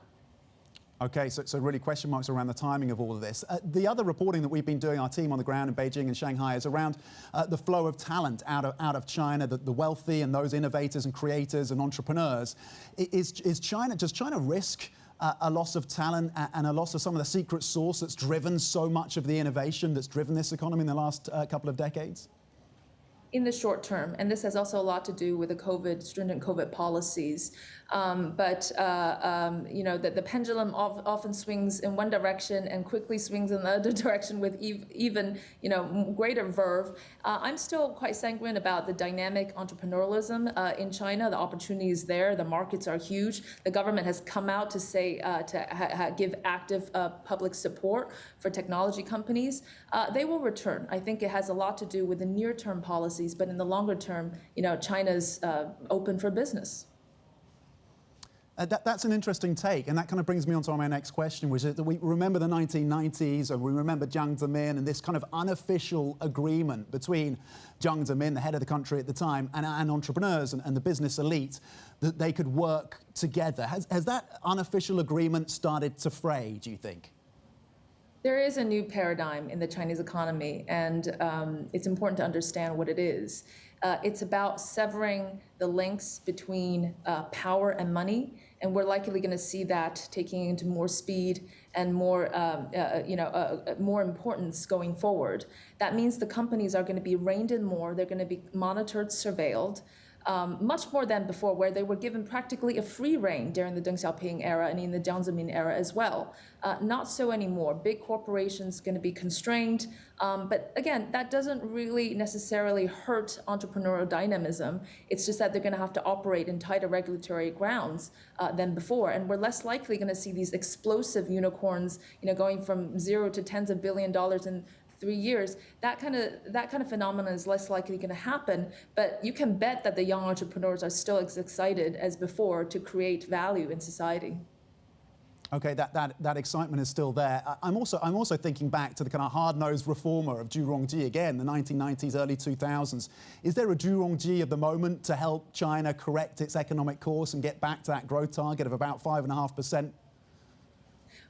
Okay, so really question marks around the timing of all of this. The other reporting that we've been doing, our team on the ground in Beijing and Shanghai, is around the flow of talent out of China, the wealthy and those innovators and creators and entrepreneurs. Does China risk a loss of talent and a loss of some of the secret sauce that's driven so much of the innovation that's driven this economy in the last couple of decades? In the short term, and this has also a lot to do with the stringent COVID policies. The pendulum often swings in one direction and quickly swings in the other direction with even greater verve. I'm still quite sanguine about the dynamic entrepreneurialism in China. The opportunities there, the markets are huge. The government has come out to say give active public support for technology companies. They will return. I think it has a lot to do with the near-term policies, but in the longer term, China's open for business. That's an interesting take, and that kind of brings me on to my next question, which is that we remember the 1990s, and we remember Jiang Zemin and this kind of unofficial agreement between Jiang Zemin, the head of the country at the time, and entrepreneurs and the business elite, that they could work together. Has that unofficial agreement started to fray, do you think? There is a new paradigm in the Chinese economy, and it's important to understand what it is. It's about severing the links between power and money, and we're likely going to see that taking into more speed and more importance going forward. That means the companies are going to be reined in more. They're going to be monitored, surveilled. Much more than before, where they were given practically a free rein during the Deng Xiaoping era and in the Jiang Zemin era as well. Not so anymore. Big corporations going to be constrained. But again, that doesn't really necessarily hurt entrepreneurial dynamism. It's just that they're going to have to operate in tighter regulatory grounds than before. And we're less likely going to see these explosive unicorns, going from zero to tens of $billions in 3 years, that kind of phenomenon is less likely going to happen. But you can bet that the young entrepreneurs are still as excited as before to create value in society. Okay, that excitement is still there. I'm also thinking back to the kind of hard-nosed reformer of Zhu Rongji again, the 1990s, early 2000s. Is there a Zhu Rongji of the moment to help China correct its economic course and get back to that growth target of about 5.5%?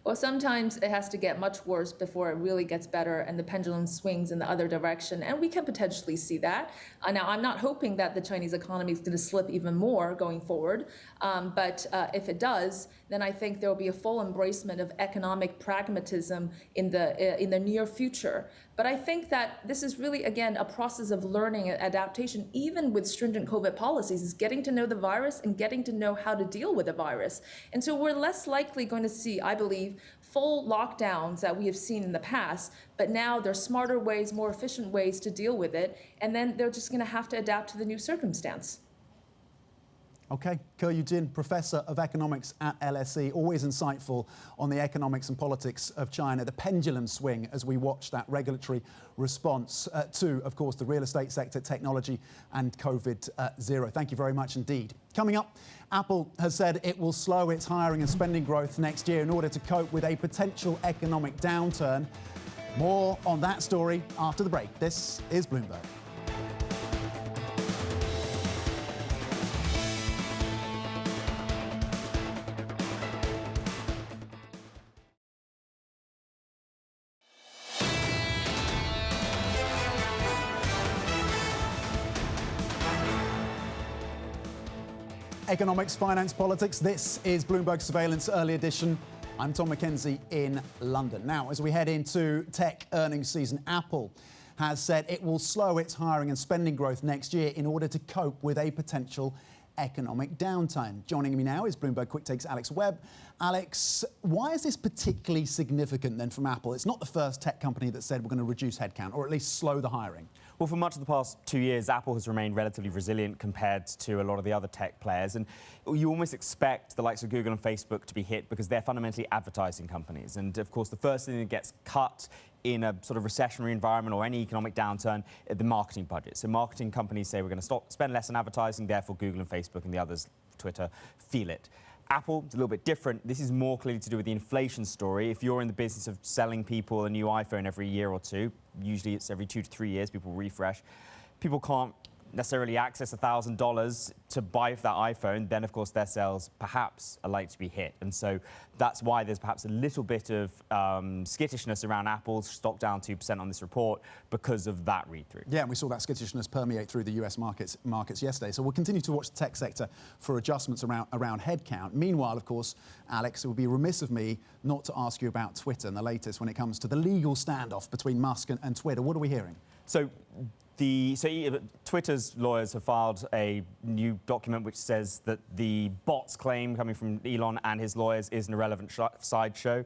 Well, sometimes it has to get much worse before it really gets better and the pendulum swings in the other direction. And we can potentially see that. Now, I'm not hoping that the Chinese economy is going to slip even more going forward. But if it does, then I think there will be a full embracement of economic pragmatism in the near future. But I think that this is really, again, a process of learning and adaptation, even with stringent COVID policies, is getting to know the virus and getting to know how to deal with the virus. And so we're less likely going to see, I believe, full lockdowns that we have seen in the past, but now there's smarter ways, more efficient ways to deal with it, and then they're just going to have to adapt to the new circumstance. Okay, Keyu Jin, Professor of Economics at LSE, always insightful on the economics and politics of China, the pendulum swing as we watch that regulatory response to, of course, the real estate sector, technology and COVID-0. Thank you very much indeed. Coming up, Apple has said it will slow its hiring and spending growth next year in order to cope with a potential economic downturn. More on that story after the break. This is Bloomberg. Economics, finance, politics. This is Bloomberg Surveillance Early Edition. I'm Tom Mackenzie in London. Now, as we head into tech earnings season, Apple has said it will slow its hiring and spending growth next year in order to cope with a potential economic downturn. Joining me now is Bloomberg Quick Take's Alex Webb. Alex, why is this particularly significant then from Apple? It's not the first tech company that said we're going to reduce headcount or at least slow the hiring. Well, for much of the past 2 years, Apple has remained relatively resilient compared to a lot of the other tech players. And you almost expect the likes of Google and Facebook to be hit because they're fundamentally advertising companies. And of course, the first thing that gets cut in a sort of recessionary environment or any economic downturn, the marketing budget. So marketing companies say we're going to spend less on advertising, therefore Google and Facebook and the others, Twitter, feel it. Apple is a little bit different. This is more clearly to do with the inflation story. If you're in the business of selling people a new iPhone every year or two, usually it's every 2 to 3 years, people refresh, people can't necessarily access $1,000 to buy that iPhone, then of course their sales perhaps are likely to be hit. And so that's why there's perhaps a little bit of skittishness around Apple's stock down 2% on this report because of that read-through. Yeah, and we saw that skittishness permeate through the US markets yesterday. So we'll continue to watch the tech sector for adjustments around headcount. Meanwhile, of course, Alex, it would be remiss of me not to ask you about Twitter and the latest when it comes to the legal standoff between Musk and Twitter. What are we hearing? So Twitter's lawyers have filed a new document which says that the bots claim coming from Elon and his lawyers is an irrelevant sideshow.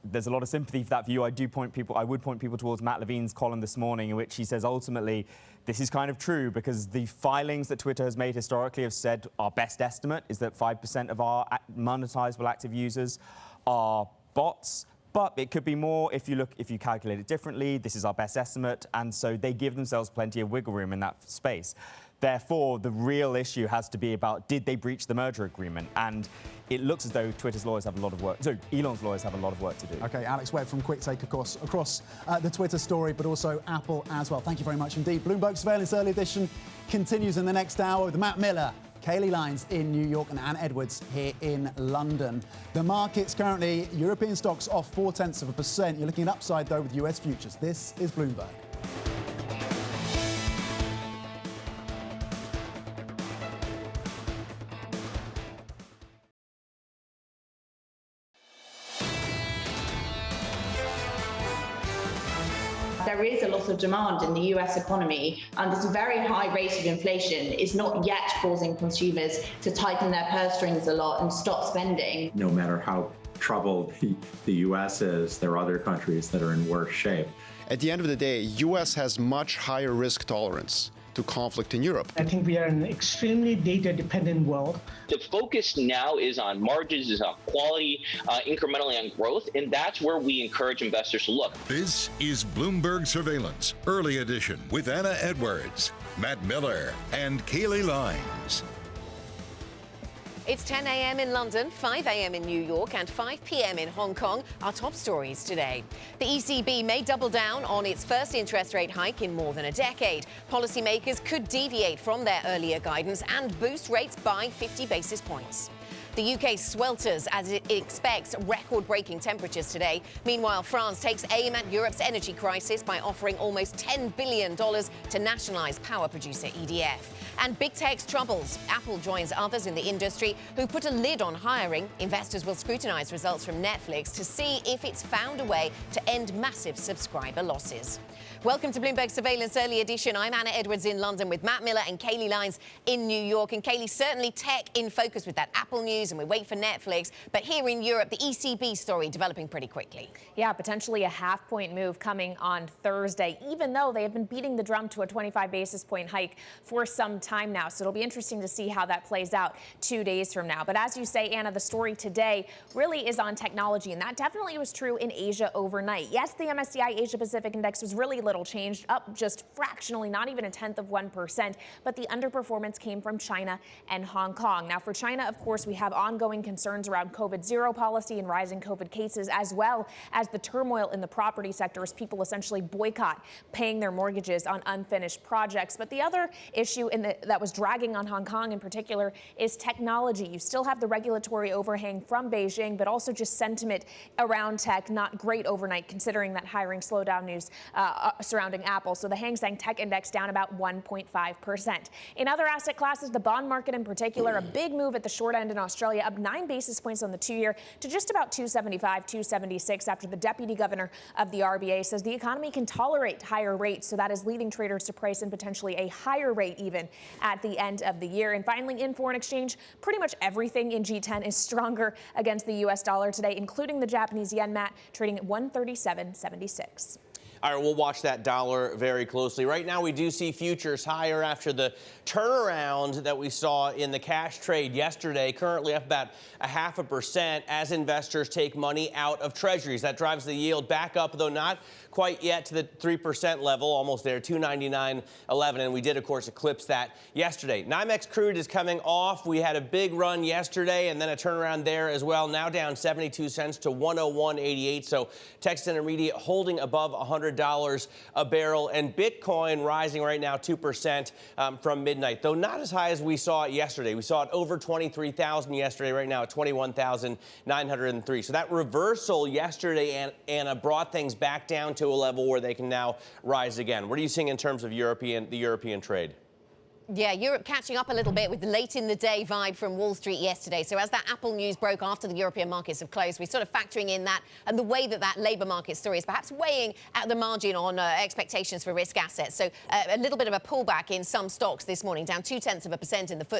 There's a lot of sympathy for that view. I would point people towards Matt Levine's column this morning in which he says ultimately this is kind of true because the filings that Twitter has made historically have said our best estimate is that 5% of our monetizable active users are bots. But it could be more if you calculate it differently. This is our best estimate. And so they give themselves plenty of wiggle room in that space. Therefore, the real issue has to be about did they breach the merger agreement? And it looks as though Twitter's lawyers have a lot of work. So Elon's lawyers have a lot of work to do. OK, Alex Webb from Quick Take across the Twitter story, but also Apple as well. Thank you very much indeed. Bloomberg Surveillance Early Edition continues in the next hour with Matt Miller, Kailey Leinz in New York and Anne Edwards here in London. The markets currently, European stocks off 0.4%. You're looking at upside, though, with US futures. This is Bloomberg. There is a lot of demand in the US economy, and this very high rate of inflation is not yet causing consumers to tighten their purse strings a lot and stop spending. No matter how troubled the US is, there are other countries that are in worse shape. At the end of the day, US has much higher risk tolerance to conflict in Europe. I think we are in an extremely data-dependent world. The focus now is on margins, is on quality, incrementally on growth, and that's where we encourage investors to look. This is Bloomberg Surveillance, Early Edition, with Anna Edwards, Matt Miller, and Kailey Leinz. It's 10 a.m. in London, 5 a.m. in New York, and 5 p.m. in Hong Kong. Our top stories today. The ECB may double down on its first interest rate hike in more than a decade. Policymakers could deviate from their earlier guidance and boost rates by 50 basis points. The UK swelters as it expects record-breaking temperatures today. Meanwhile, France takes aim at Europe's energy crisis by offering almost $10 billion to nationalise power producer EDF. And big tech's troubles. Apple joins others in the industry who put a lid on hiring. Investors will scrutinise results from Netflix to see if it's found a way to end massive subscriber losses. Welcome to Bloomberg Surveillance Early Edition. I'm Anna Edwards in London with Matt Miller and Kailey Leinz in New York. And Kailey, certainly tech in focus with that Apple news, and we wait for Netflix. But here in Europe, the ECB story developing pretty quickly. Yeah, potentially a half-point move coming on Thursday, even though they have been beating the drum to a 25 basis point hike for some time now. So it'll be interesting to see how that plays out 2 days from now. But as you say, Anna, the story today really is on technology, and that definitely was true in Asia overnight. Yes, the MSCI Asia Pacific Index was really little changed, up just fractionally, not even 0.1%, but the underperformance came from China and Hong Kong. Now, for China, of course, we have ongoing concerns around COVID zero policy and rising COVID cases, as well as the turmoil in the property sector as people essentially boycott paying their mortgages on unfinished projects. But the other issue that was dragging on Hong Kong in particular is technology. You still have the regulatory overhang from Beijing, but also just sentiment around tech, not great overnight, considering that hiring slowdown news surrounding Apple. So the Hang Seng Tech Index down about 1.5%. In other asset classes, the bond market in particular, a big move at the short end in Australia, up 9 basis points on the 2-year to just about 275, 276 after the deputy governor of the RBA says the economy can tolerate higher rates. So that is leading traders to price in potentially a higher rate even at the end of the year. And finally, in foreign exchange, pretty much everything in G10 is stronger against the U.S. dollar today, including the Japanese yen, Matt, trading at 137.76. All right, we'll watch that dollar very closely. Right now, we do see futures higher after the turnaround that we saw in the cash trade yesterday, currently up about 0.5% as investors take money out of treasuries. That drives the yield back up, though not quite yet to the 3% level, almost there, 299.11. And we did, of course, eclipse that yesterday. NYMEX crude is coming off. We had a big run yesterday and then a turnaround there as well. Now down 72 cents to 101.88. So Texas Intermediate holding above $100 a barrel, and Bitcoin rising right now 2% from midnight, though not as high as we saw it yesterday. We saw it over 23,000 yesterday, right now at 21,903. So that reversal yesterday, Anna, brought things back down to a level where they can now rise again. What are you seeing in terms of the European trade? Yeah, Europe catching up a little bit with the late in the day vibe from Wall Street yesterday. So as that Apple news broke after the European markets have closed, we're sort of factoring in that and the way that labour market story is perhaps weighing at the margin on expectations for risk assets. So a little bit of a pullback in some stocks this morning, down 0.2%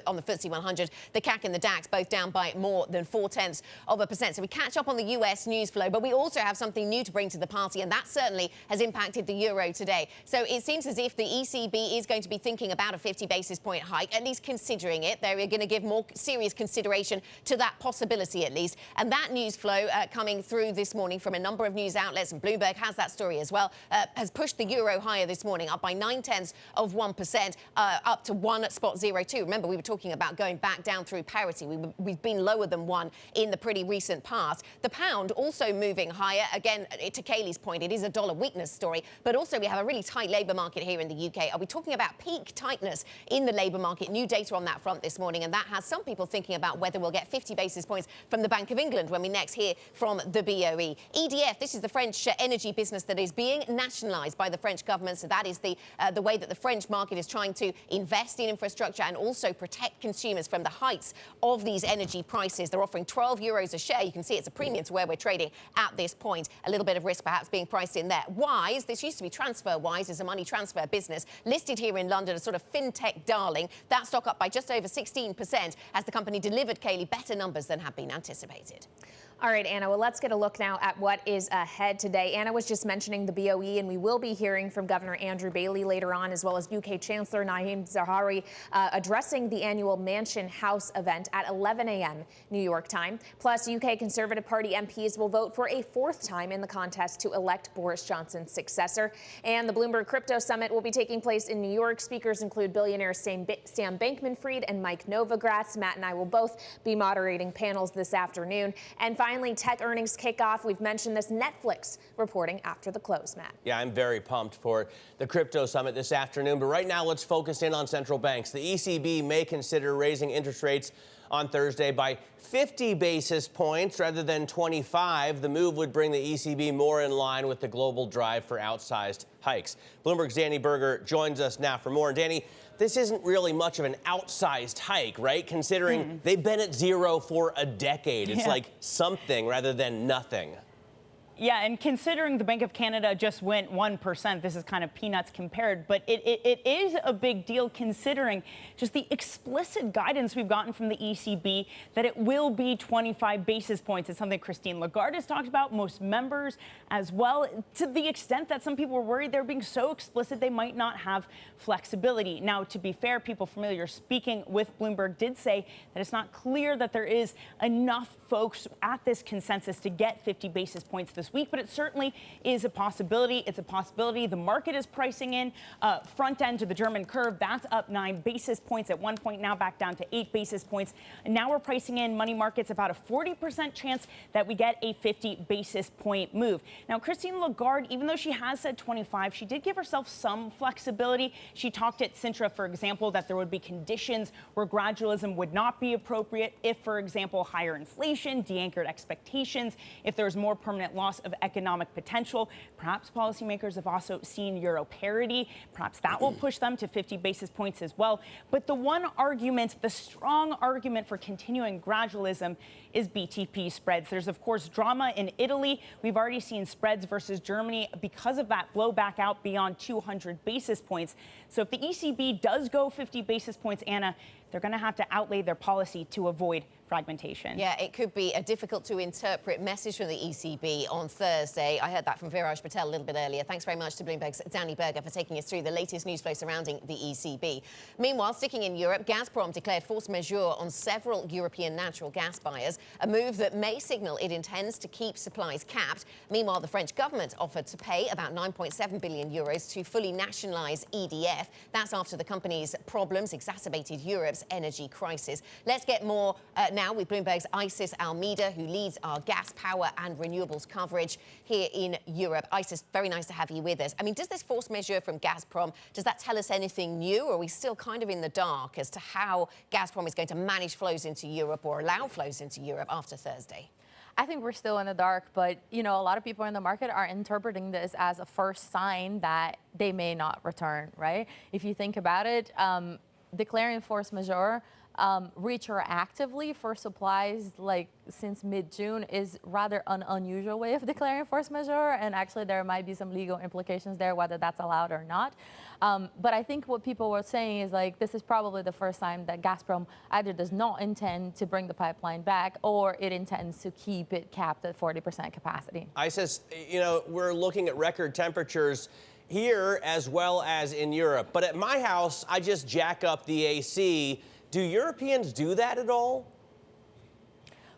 on the FTSE 100. The CAC and the DAX both down by more than 0.4%. So we catch up on the US news flow, but we also have something new to bring to the party, and that certainly has impacted the euro today. So it seems as if the ECB is going to be thinking about a 50 basis point hike, at least considering it. They're going to give more serious consideration to that possibility, at least. And that news flow coming through this morning from a number of news outlets, and Bloomberg has that story as well, has pushed the euro higher this morning, up by 0.9%, up to 1.02. Remember, we were talking about going back down through parity. We've been lower than 1 in the pretty recent past. The pound also moving higher. Again, to Kailey's point, it is a dollar weakness story, but also we have a really tight labour market here in the UK. Are we talking about peak tightness in the labour market? New data on that front this morning, and that has some people thinking about whether we'll get 50 basis points from the Bank of England when we next hear from the BOE. EDF, this is the French energy business that is being nationalised by the French government. So that is the way that the French market is trying to invest in infrastructure and also protect consumers from the heights of these energy prices. They're offering €12 a share. You can see it's a premium to where we're trading at this point. A little bit of risk perhaps being priced in there. Wise, this used to be TransferWise, is a money transfer business listed here in London, a sort of fintech darling. That stock up by just over 16% as the company delivered, Kailey, better numbers than had been anticipated. All right, Anna, well, let's get a look now at what is ahead today. Anna was just mentioning the BOE, and we will be hearing from Governor Andrew Bailey later on, as well as UK Chancellor Naim Zahawi addressing the annual Mansion House event at 11 a.m. New York time. Plus, UK Conservative Party MPs will vote for a fourth time in the contest to elect Boris Johnson's successor. And the Bloomberg Crypto Summit will be taking place in New York. Speakers include billionaire Sam Bankman-Fried and Mike Novogratz. Matt and I will both be moderating panels this afternoon. And finally, tech earnings kickoff. We've mentioned this. Netflix reporting after the close, Matt. Yeah, I'm very pumped for the crypto summit this afternoon. But right now, let's focus in on central banks. The ECB may consider raising interest rates on Thursday by 50 basis points rather than 25. The move would bring the ECB more in line with the global drive for outsized hikes. Bloomberg's Danny Berger joins us now for more. And Danny, this isn't really much of an outsized hike, right? Considering they've been at zero for a decade. It's like something rather than nothing. Yeah, and considering the Bank of Canada just went 1%, this is kind of peanuts compared, but it is a big deal considering just the explicit guidance we've gotten from the ECB that it will be 25 basis points. It's something Christine Lagarde has talked about, most members as well, to the extent that some people were worried they're being so explicit they might not have flexibility. Now, to be fair, people familiar speaking with Bloomberg did say that it's not clear that there is enough folks at this consensus to get 50 basis points this week, but it certainly is a possibility. It's a possibility the market is pricing in. Front end to the German curve, that's up 9 basis points at one point, now back down to 8 basis points. And now we're pricing in money markets about a 40% chance that we get a 50 basis point move. Now, Christine Lagarde, even though she has said 25, she did give herself some flexibility. She talked at Sintra, for example, that there would be conditions where gradualism would not be appropriate if, for example, higher inflation, de-anchored expectations, if there's more permanent loss of economic potential. Perhaps policymakers have also seen euro parity. Perhaps that will push them to 50 basis points as well. But the one argument, the strong argument for continuing gradualism is BTP spreads. There's, of course, drama in Italy. We've already seen spreads versus Germany because of that blow back out beyond 200 basis points. So if the ECB does go 50 basis points, Anna, they're going to have to outlay their policy to avoid fragmentation. Yeah, it could be a difficult to interpret message from the ECB on Thursday. I heard that from Viraj Patel a little bit earlier. Thanks very much to Bloomberg's Danny Berger for taking us through the latest news flow surrounding the ECB. Meanwhile, sticking in Europe, Gazprom declared force majeure on several European natural gas buyers, a move that may signal it intends to keep supplies capped. Meanwhile, the French government offered to pay about 9.7 billion euros to fully nationalise EDF. That's after the company's problems exacerbated Europe's energy crisis. Let's get more now with Bloomberg's Isis Almeida, who leads our gas, power and renewables coverage here in Europe. Isis, very nice to have you with us. I mean, does this force majeure from Gazprom, does that tell us anything new, or are we still kind of in the dark as to how Gazprom is going to manage flows into Europe or allow flows into Europe after Thursday? I think we're still in the dark, but, you know, a lot of people in the market are interpreting this as a first sign that they may not return, right? If you think about it, declaring force majeure retroactively for supplies like since mid-June is rather an unusual way of declaring force majeure, and actually there might be some legal implications there whether that's allowed or not. But I think what people were saying is like this is probably the first time that Gazprom either does not intend to bring the pipeline back or it intends to keep it capped at 40% capacity. Isis, you know, we're looking at record temperatures here as well as in Europe. But at my house, I just jack up the AC. Do Europeans do that at all?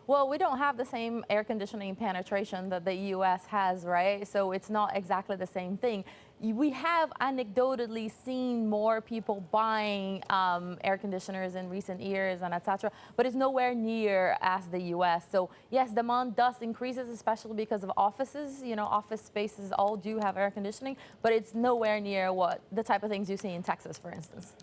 Well, we don't have the same air conditioning penetration that the U.S. has, right? So it's not exactly the same thing. We have anecdotally seen more people buying air conditioners in recent years and et cetera, but it's nowhere near as the U.S. So yes, demand does increases, especially because of offices. You know, office spaces all do have air conditioning, but it's nowhere near what the type of things you see in Texas, for instance.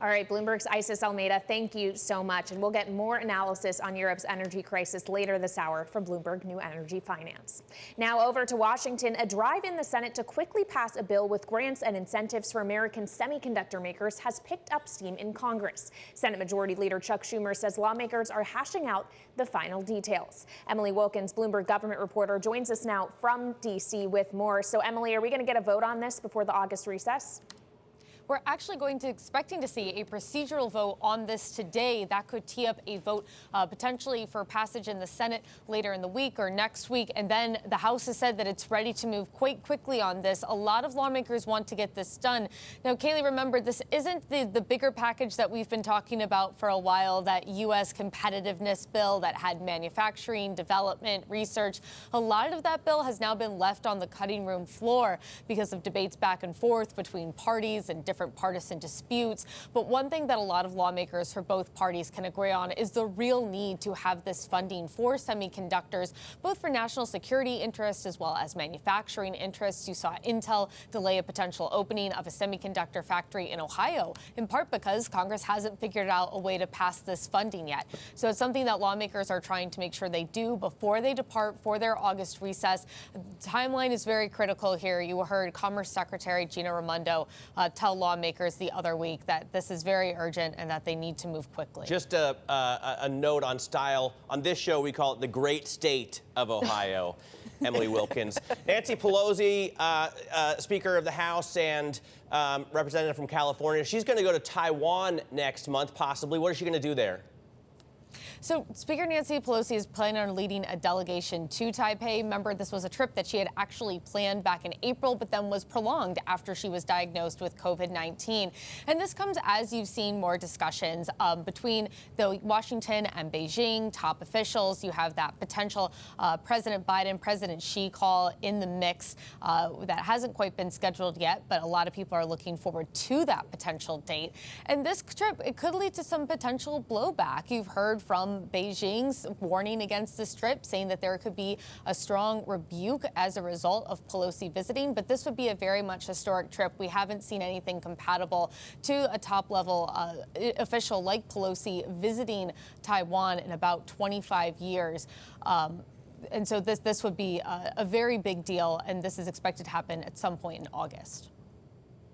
All right, Bloomberg's Isis Almeida, thank you so much. And we'll get more analysis on Europe's energy crisis later this hour from Bloomberg New Energy Finance. Now over to Washington, a drive in the Senate to quickly pass a bill with grants and incentives for American semiconductor makers has picked up steam in Congress. Senate Majority Leader Chuck Schumer says lawmakers are hashing out the final details. Emily Wilkins, Bloomberg government reporter, joins us now from D.C. with more. So, Emily, are we going to get a vote on this before the August recess? we're actually expecting to see a procedural vote on this today. That could tee up a vote potentially for passage in the Senate later in the week or next week. And then the House has said that it's ready to move quite quickly on this. A lot of lawmakers want to get this done. Now, Kailey, remember, this isn't the bigger package that we've been talking about for a while, that U.S. competitiveness bill that had manufacturing, development, research. A lot of that bill has now been left on the cutting room floor because of debates back and forth between parties and different partisan disputes. But one thing that a lot of lawmakers for both parties can agree on is the real need to have this funding for semiconductors, both for national security interests as well as manufacturing interests. You saw Intel delay a potential opening of a semiconductor factory in Ohio, in part because Congress hasn't figured out a way to pass this funding yet. So it's something that lawmakers are trying to make sure they do before they depart for their August recess. The timeline is very critical here. You heard Commerce Secretary Gina Raimondo tell lawmakers the other week that this is very urgent and that they need to move quickly. Just a note on style. On this show, we call it the great state of Ohio. Emily Wilkins. Nancy Pelosi, Speaker of the House and representative from California. She's going to go to Taiwan next month, possibly. What is she going to do there? So Speaker Nancy Pelosi is planning on leading a delegation to Taipei. Remember, this was a trip that she had actually planned back in April, but then was prolonged after she was diagnosed with COVID-19. And this comes as you've seen more discussions between the Washington and Beijing top officials. You have that potential President Biden, President Xi call in the mix that hasn't quite been scheduled yet, but a lot of people are looking forward to that potential date. And this trip, it could lead to some potential blowback. You've heard from Beijing's warning against this trip, saying that there could be a strong rebuke as a result of Pelosi visiting. But this would be a very much historic trip. We haven't seen anything compatible to a top-level official like Pelosi visiting Taiwan in about 25 years. And so this would be a very big deal, and this is expected to happen at some point in August.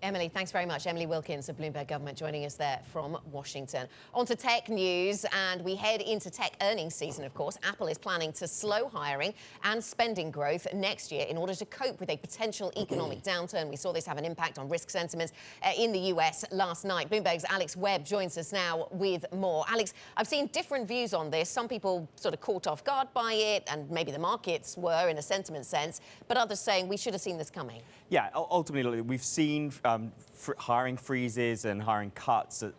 Emily, thanks very much. Emily Wilkins of Bloomberg Government joining us there from Washington. On to tech news, and we head into tech earnings season, of course. Apple is planning to slow hiring and spending growth next year in order to cope with a potential economic downturn. We saw this have an impact on risk sentiments in the US last night. Bloomberg's Alex Webb joins us now with more. Alex, I've seen different views on this. Some people sort of caught off guard by it, and maybe the markets were in a sentiment sense, but others saying we should have seen this coming. Yeah, ultimately, we've seen hiring freezes and hiring cuts at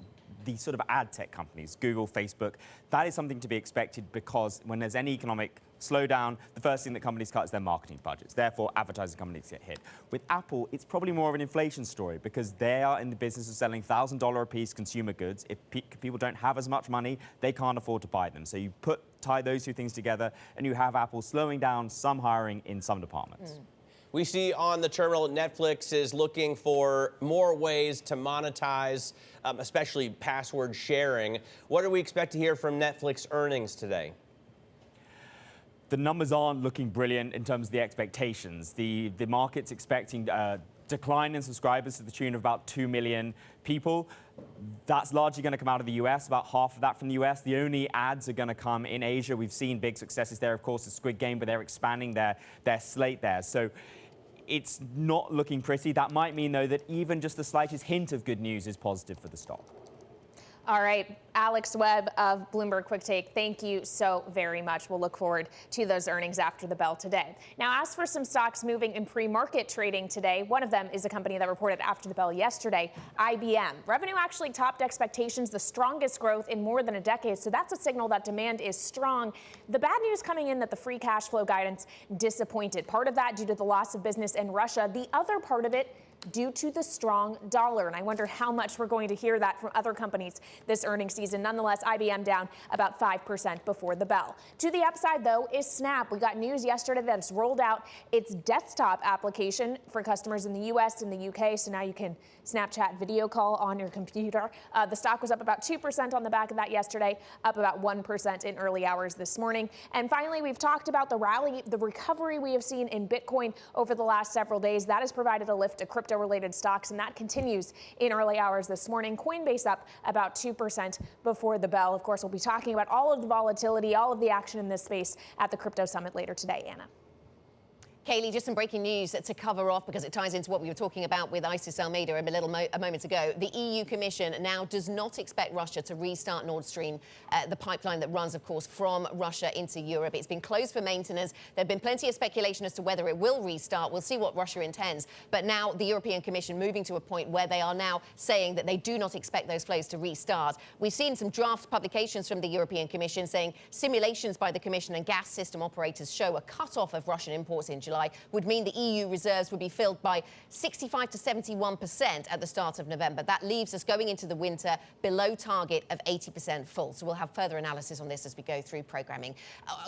these sort of ad tech companies, Google, Facebook. That is something to be expected because when there's any economic slowdown, the first thing that companies cut is their marketing budgets. Therefore, advertising companies get hit. With Apple, it's probably more of an inflation story because they are in the business of selling $1,000 a piece consumer goods. If people don't have as much money, they can't afford to buy them. So you tie those two things together, and you have Apple slowing down some hiring in some departments. We see on the terminal Netflix is looking for more ways to monetize, especially password sharing. What do we expect to hear from Netflix earnings today? The numbers aren't looking brilliant in terms of the expectations. The market's expecting a decline in subscribers to the tune of about 2 million people. That's largely going to come out of the US, about half of that from the US. The only ads are going to come in Asia. We've seen big successes there, of course, the Squid Game, but they're expanding their slate there. So it's not looking pretty. That might mean, though, that even just the slightest hint of good news is positive for the stock. All right, Alex Webb of Bloomberg Quick Take, thank you so very much. We'll look forward to those earnings after the bell today. Now, as for some stocks moving in pre-market trading today, one of them is a company that reported after the bell yesterday, IBM. Revenue actually topped expectations, the strongest growth in more than a decade, so that's a signal that demand is strong. The bad news coming in that the free cash flow guidance disappointed. Part of that due to the loss of business in Russia. The other part of it due to the strong dollar. And I wonder how much we're going to hear that from other companies this earnings season. Nonetheless, IBM down about 5% before the bell. To the upside, though, is Snap. We got news yesterday that it's rolled out its desktop application for customers in the US and the UK. So now you can Snapchat video call on your computer. The stock was up about 2% on the back of that yesterday, up about 1% in early hours this morning. And finally, we've talked about the recovery we have seen in Bitcoin over the last several days. That has provided a lift to crypto-related stocks, and that continues in early hours this morning. Coinbase up about 2% before the bell. Of course, we'll be talking about all of the volatility, all of the action in this space at the Crypto Summit later today, Anna. Kailey, just some breaking news to cover off because it ties into what we were talking about with Isis Almeida a moment ago. The EU Commission now does not expect Russia to restart Nord Stream, the pipeline that runs, of course, from Russia into Europe. It's been closed for maintenance. There have been plenty of speculation as to whether it will restart. We'll see what Russia intends. But now the European Commission moving to a point where they are now saying that they do not expect those flows to restart. We've seen some draft publications from the European Commission saying simulations by the Commission and gas system operators show a cut-off of Russian imports in July would mean the EU reserves would be filled by 65 to 71% at the start of November. That leaves us going into the winter below target of 80% full. So we'll have further analysis on this as we go through programming.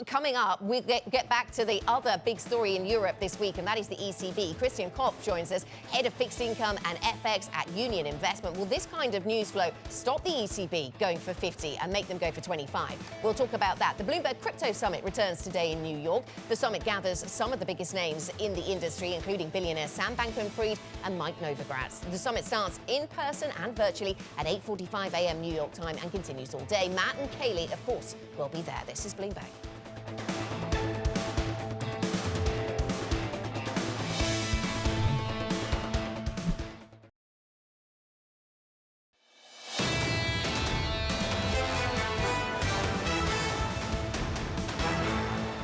Coming up, we get back to the other big story in Europe this week, and that is the ECB. Christian Kopf joins us, head of fixed income and FX at Union Investment. Will this kind of news flow stop the ECB going for 50 and make them go for 25? We'll talk about that. The Bloomberg Crypto Summit returns today in New York. The summit gathers some of the biggest names in the industry, including billionaire Sam Bankman-Fried and Mike Novogratz. The summit starts in person and virtually at 8:45 a.m. New York time and continues all day. Matt and Kailey, of course, will be there. This is Bloomberg.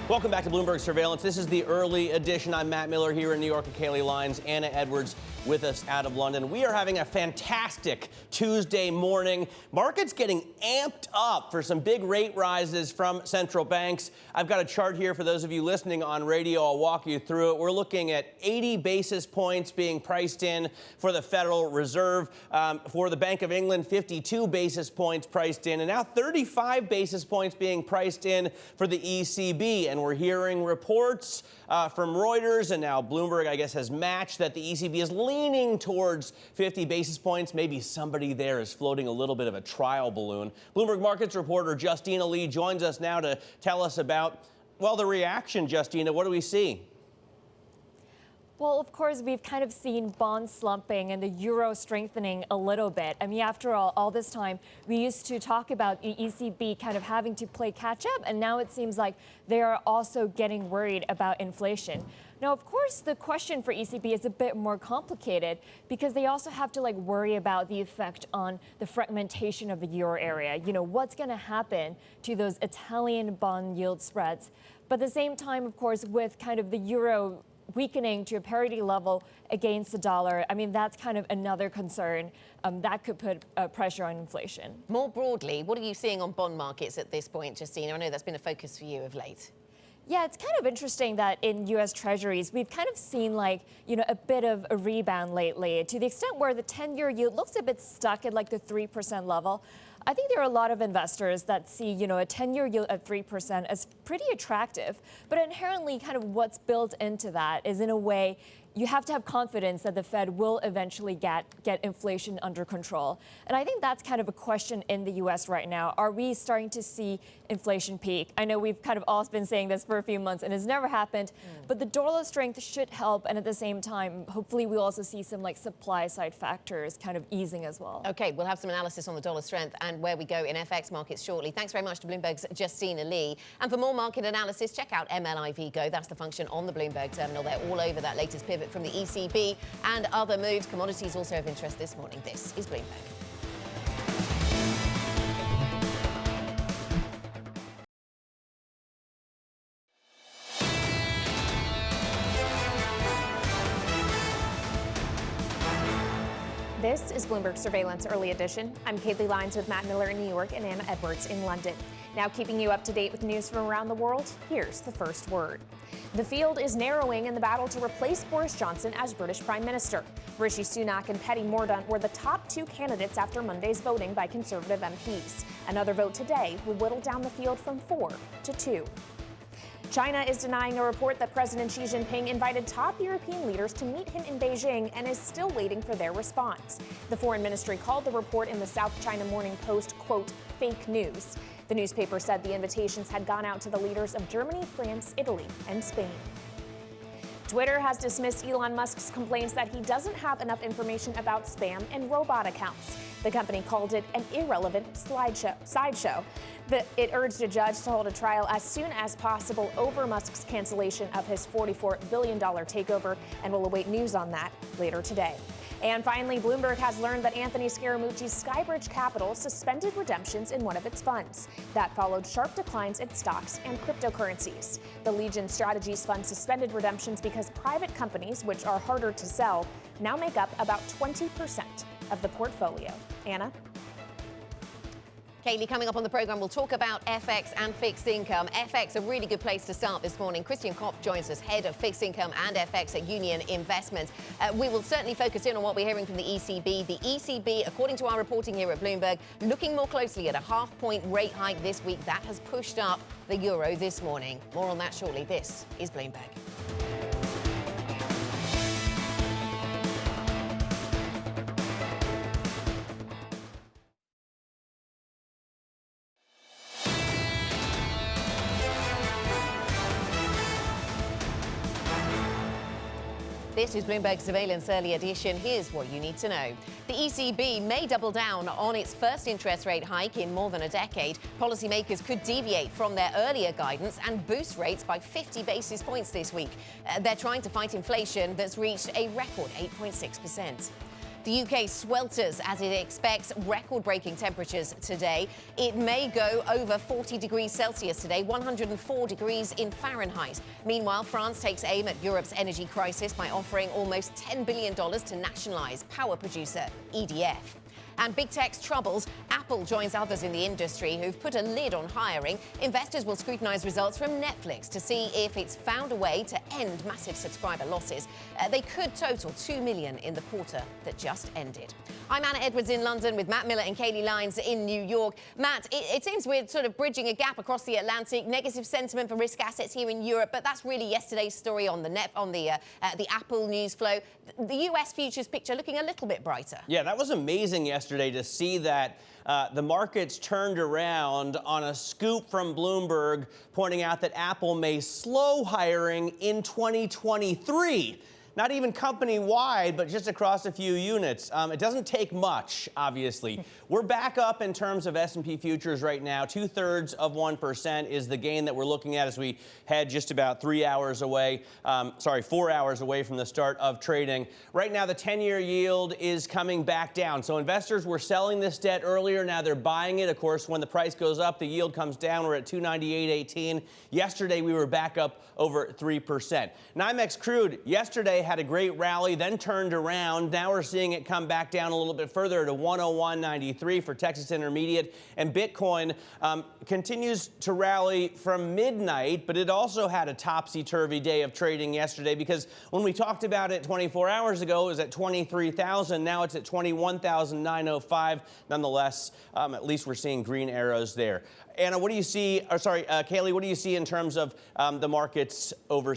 Welcome back to Bloomberg Surveillance. This is the early edition. I'm Matt Miller here in New York with Kailey Leinz, Anna Edwards with us out of London. We are having a fantastic Tuesday morning. Markets getting amped up for some big rate rises from central banks. I've got a chart here for those of you listening on radio. I'll walk you through it. We're looking at 80 basis points being priced in for the Federal Reserve. For the Bank of England, 52 basis points priced in, and now 35 basis points being priced in for the ECB. And we're hearing reports from Reuters, and now Bloomberg, I guess, has matched that the ECB is leaning towards 50 basis points. Maybe somebody there is floating a little bit of a trial balloon. Bloomberg Markets reporter Justina Lee joins us now to tell us about, well, the reaction. Justina, what do we see? Well, of course, we've kind of seen bonds slumping and the euro strengthening a little bit. I mean, after all this time, we used to talk about the ECB kind of having to play catch up, and now it seems like they are also getting worried about inflation. Now, of course, the question for ECB is a bit more complicated because they also have to worry about the effect on the fragmentation of the euro area. You know, what's going to happen to those Italian bond yield spreads? But at the same time, of course, with kind of the euro weakening to a parity level against the dollar, I mean, that's kind of another concern that could put pressure on inflation. More broadly, what are you seeing on bond markets at this point, Justina? I know that's been a focus for you of late. Yeah, it's kind of interesting that in U.S. Treasuries, we've kind of seen a bit of a rebound lately to the extent where the 10-year yield looks a bit stuck at the 3% level. I think there are a lot of investors that see, a 10-year yield at 3% as pretty attractive, but inherently kind of what's built into that is in a way you have to have confidence that the Fed will eventually get inflation under control. And I think that's kind of a question in the U.S. right now. Are we starting to see inflation peak? I know we've kind of all been saying this for a few months and it's never happened, but the dollar strength should help. And at the same time, hopefully we'll also see some supply side factors kind of easing as well. Okay, we'll have some analysis on the dollar strength and where we go in FX markets shortly. Thanks very much to Bloomberg's Justina Lee. And for more market analysis, check out MLIV Go. That's the function on the Bloomberg terminal. They're all over that latest pivot from the ECB and other moves. Commodities also of interest this morning. This is Bloomberg. This is Bloomberg Surveillance Early Edition. I'm Kailey Leinz with Matt Miller in New York and Anna Edwards in London. Now keeping you up to date with news from around the world, here's the first word. The field is narrowing in the battle to replace Boris Johnson as British Prime Minister. Rishi Sunak and Penny Mordaunt were the top two candidates after Monday's voting by Conservative MPs. Another vote today will whittle down the field from 4 to 2. China is denying a report that President Xi Jinping invited top European leaders to meet him in Beijing and is still waiting for their response. The foreign ministry called the report in the South China Morning Post, quote, fake news. The newspaper said the invitations had gone out to the leaders of Germany, France, Italy, and Spain. Twitter has dismissed Elon Musk's complaints that he doesn't have enough information about spam and robot accounts. The company called it an irrelevant sideshow. It urged a judge to hold a trial as soon as possible over Musk's cancellation of his $44 billion takeover, and will await news on that later today. And finally, Bloomberg has learned that Anthony Scaramucci's Skybridge Capital suspended redemptions in one of its funds. That followed sharp declines in stocks and cryptocurrencies. The Legion Strategies Fund suspended redemptions because private companies, which are harder to sell, now make up about 20% of the portfolio. Anna? Kailey, coming up on the program, we'll talk about FX and fixed income. FX, a really good place to start this morning. Christian Kopf joins us, head of fixed income and FX at Union Investments. We will certainly focus in on what we're hearing from the ECB. The ECB, according to our reporting here at Bloomberg, looking more closely at a half-point rate hike this week. That has pushed up the euro this morning. More on that shortly. This is Bloomberg. This is Bloomberg Surveillance Early Edition. Here's what you need to know. The ECB may double down on its first interest rate hike in more than a decade. Policymakers could deviate from their earlier guidance and boost rates by 50 basis points this week. They're trying to fight inflation that's reached a record 8.6%. The UK swelters as it expects record-breaking temperatures today. It may go over 40 degrees Celsius today, 104 degrees in Fahrenheit. Meanwhile, France takes aim at Europe's energy crisis by offering almost $10 billion to nationalise power producer EDF. And big tech's troubles, Apple joins others in the industry who've put a lid on hiring. Investors will scrutinise results from Netflix to see if it's found a way to end massive subscriber losses. They could total 2 million in the quarter that just ended. I'm Anna Edwards in London with Matt Miller and Kailey Leinz in New York. Matt, it seems we're sort of bridging a gap across the Atlantic. Negative sentiment for risk assets here in Europe, but that's really yesterday's story on the Apple news flow. The US futures picture looking a little bit brighter. Yeah, that was amazing yesterday to see that the markets turned around on a scoop from Bloomberg pointing out that Apple may slow hiring in 2023. Not even company-wide, but just across a few units. It doesn't take much, obviously. We're back up in terms of S&P futures right now. 2/3 of 1% is the gain that we're looking at as we head just about 4 hours away from the start of trading. Right now, the 10-year yield is coming back down. So investors were selling this debt earlier. Now they're buying it. Of course, when the price goes up, the yield comes down. We're at 298.18. Yesterday, we were back up over 3%. NYMEX crude yesterday had a great rally, then turned around. Now we're seeing it come back down a little bit further to 101.93 for Texas Intermediate. And Bitcoin continues to rally from midnight, but it also had a topsy-turvy day of trading yesterday because when we talked about it 24 hours ago, it was at 23,000. Now it's at 21,905. Nonetheless, at least we're seeing green arrows there. Anna, what do you see? Kailey, what do you see in terms of the markets over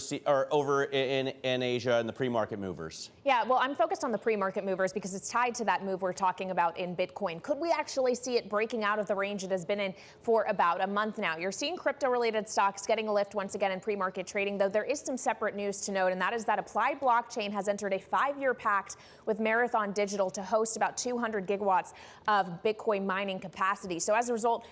in Asia and the pre-market movers? Yeah, well, I'm focused on the pre-market movers because it's tied to that move we're talking about in Bitcoin. Could we actually see it breaking out of the range it has been in for about a month now? You're seeing crypto-related stocks getting a lift once again in pre-market trading, though there is some separate news to note, and that is that Applied Blockchain has entered a 5-year pact with Marathon Digital to host about 200 gigawatts of Bitcoin mining capacity. So as a result,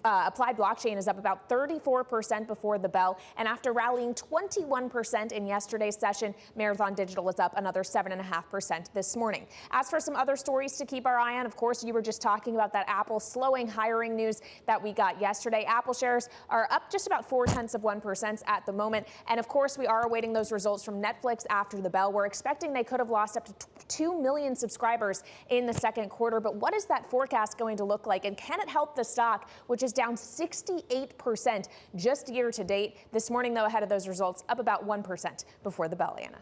Applied Blockchain is up about 34% before the bell, and after rallying 21% in yesterday's session, Marathon Digital is up another 7.5% this morning. As for some other stories to keep our eye on, of course, you were just talking about that Apple slowing hiring news that we got yesterday. Apple shares are up just about 0.4% at the moment, and of course, we are awaiting those results from Netflix after the bell. We're expecting they could have lost up to 2 million subscribers in the second quarter, but what is that forecast going to look like, and can it help the stock, which is down 68% just year to date? This morning, though, ahead of those results, up about 1% before the bell, Anna.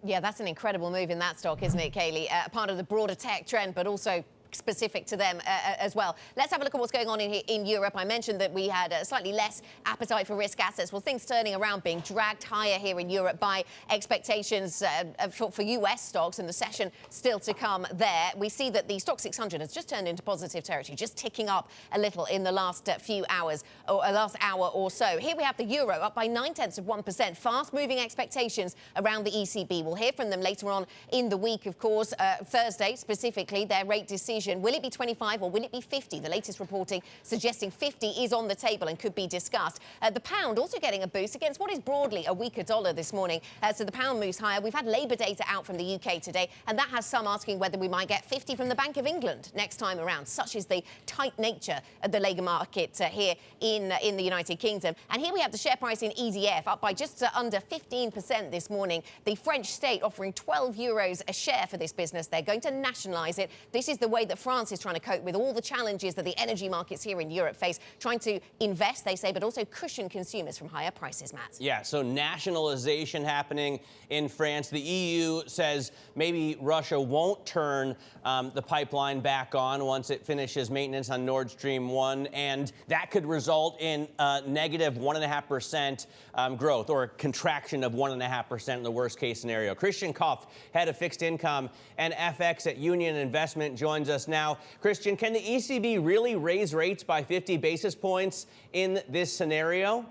Yeah, that's an incredible move in that stock, isn't it, Kailey? Part of the broader tech trend, but also specific to them as well. Let's have a look at what's going on in Europe. I mentioned that we had a slightly less appetite for risk assets. Well, things turning around, being dragged higher here in Europe by expectations for US stocks, and the session still to come there. We see that the Stock 600 has just turned into positive territory, just ticking up a little in the last few hours, or last hour or so. Here we have the euro up by 0.9%. Fast-moving expectations around the ECB. We'll hear from them later on in the week, of course. Thursday, specifically, their rate decision. Will it be 25 or will it be 50? The latest reporting suggesting 50 is on the table and could be discussed. The pound also getting a boost against what is broadly a weaker dollar this morning. So the pound moves higher. We've had Labour data out from the UK today, and that has some asking whether we might get 50 from the Bank of England next time around. Such is the tight nature of the labour market here in the United Kingdom. And here we have the share price in EDF up by just under 15% this morning. The French state offering 12 euros a share for this business. They're going to nationalise it. This is the way that France is trying to cope with all the challenges that the energy markets here in Europe face, trying to invest, they say, but also cushion consumers from higher prices, Matt. Yeah, so nationalization happening in France. The EU says maybe Russia won't turn the pipeline back on once it finishes maintenance on Nord Stream 1, and that could result in negative 1.5% growth, or a contraction of 1.5% in the worst case scenario. Christian Kopf, head of fixed income and FX at Union Investment, joins us now. Christian, can the ECB really raise rates by 50 basis points in this scenario?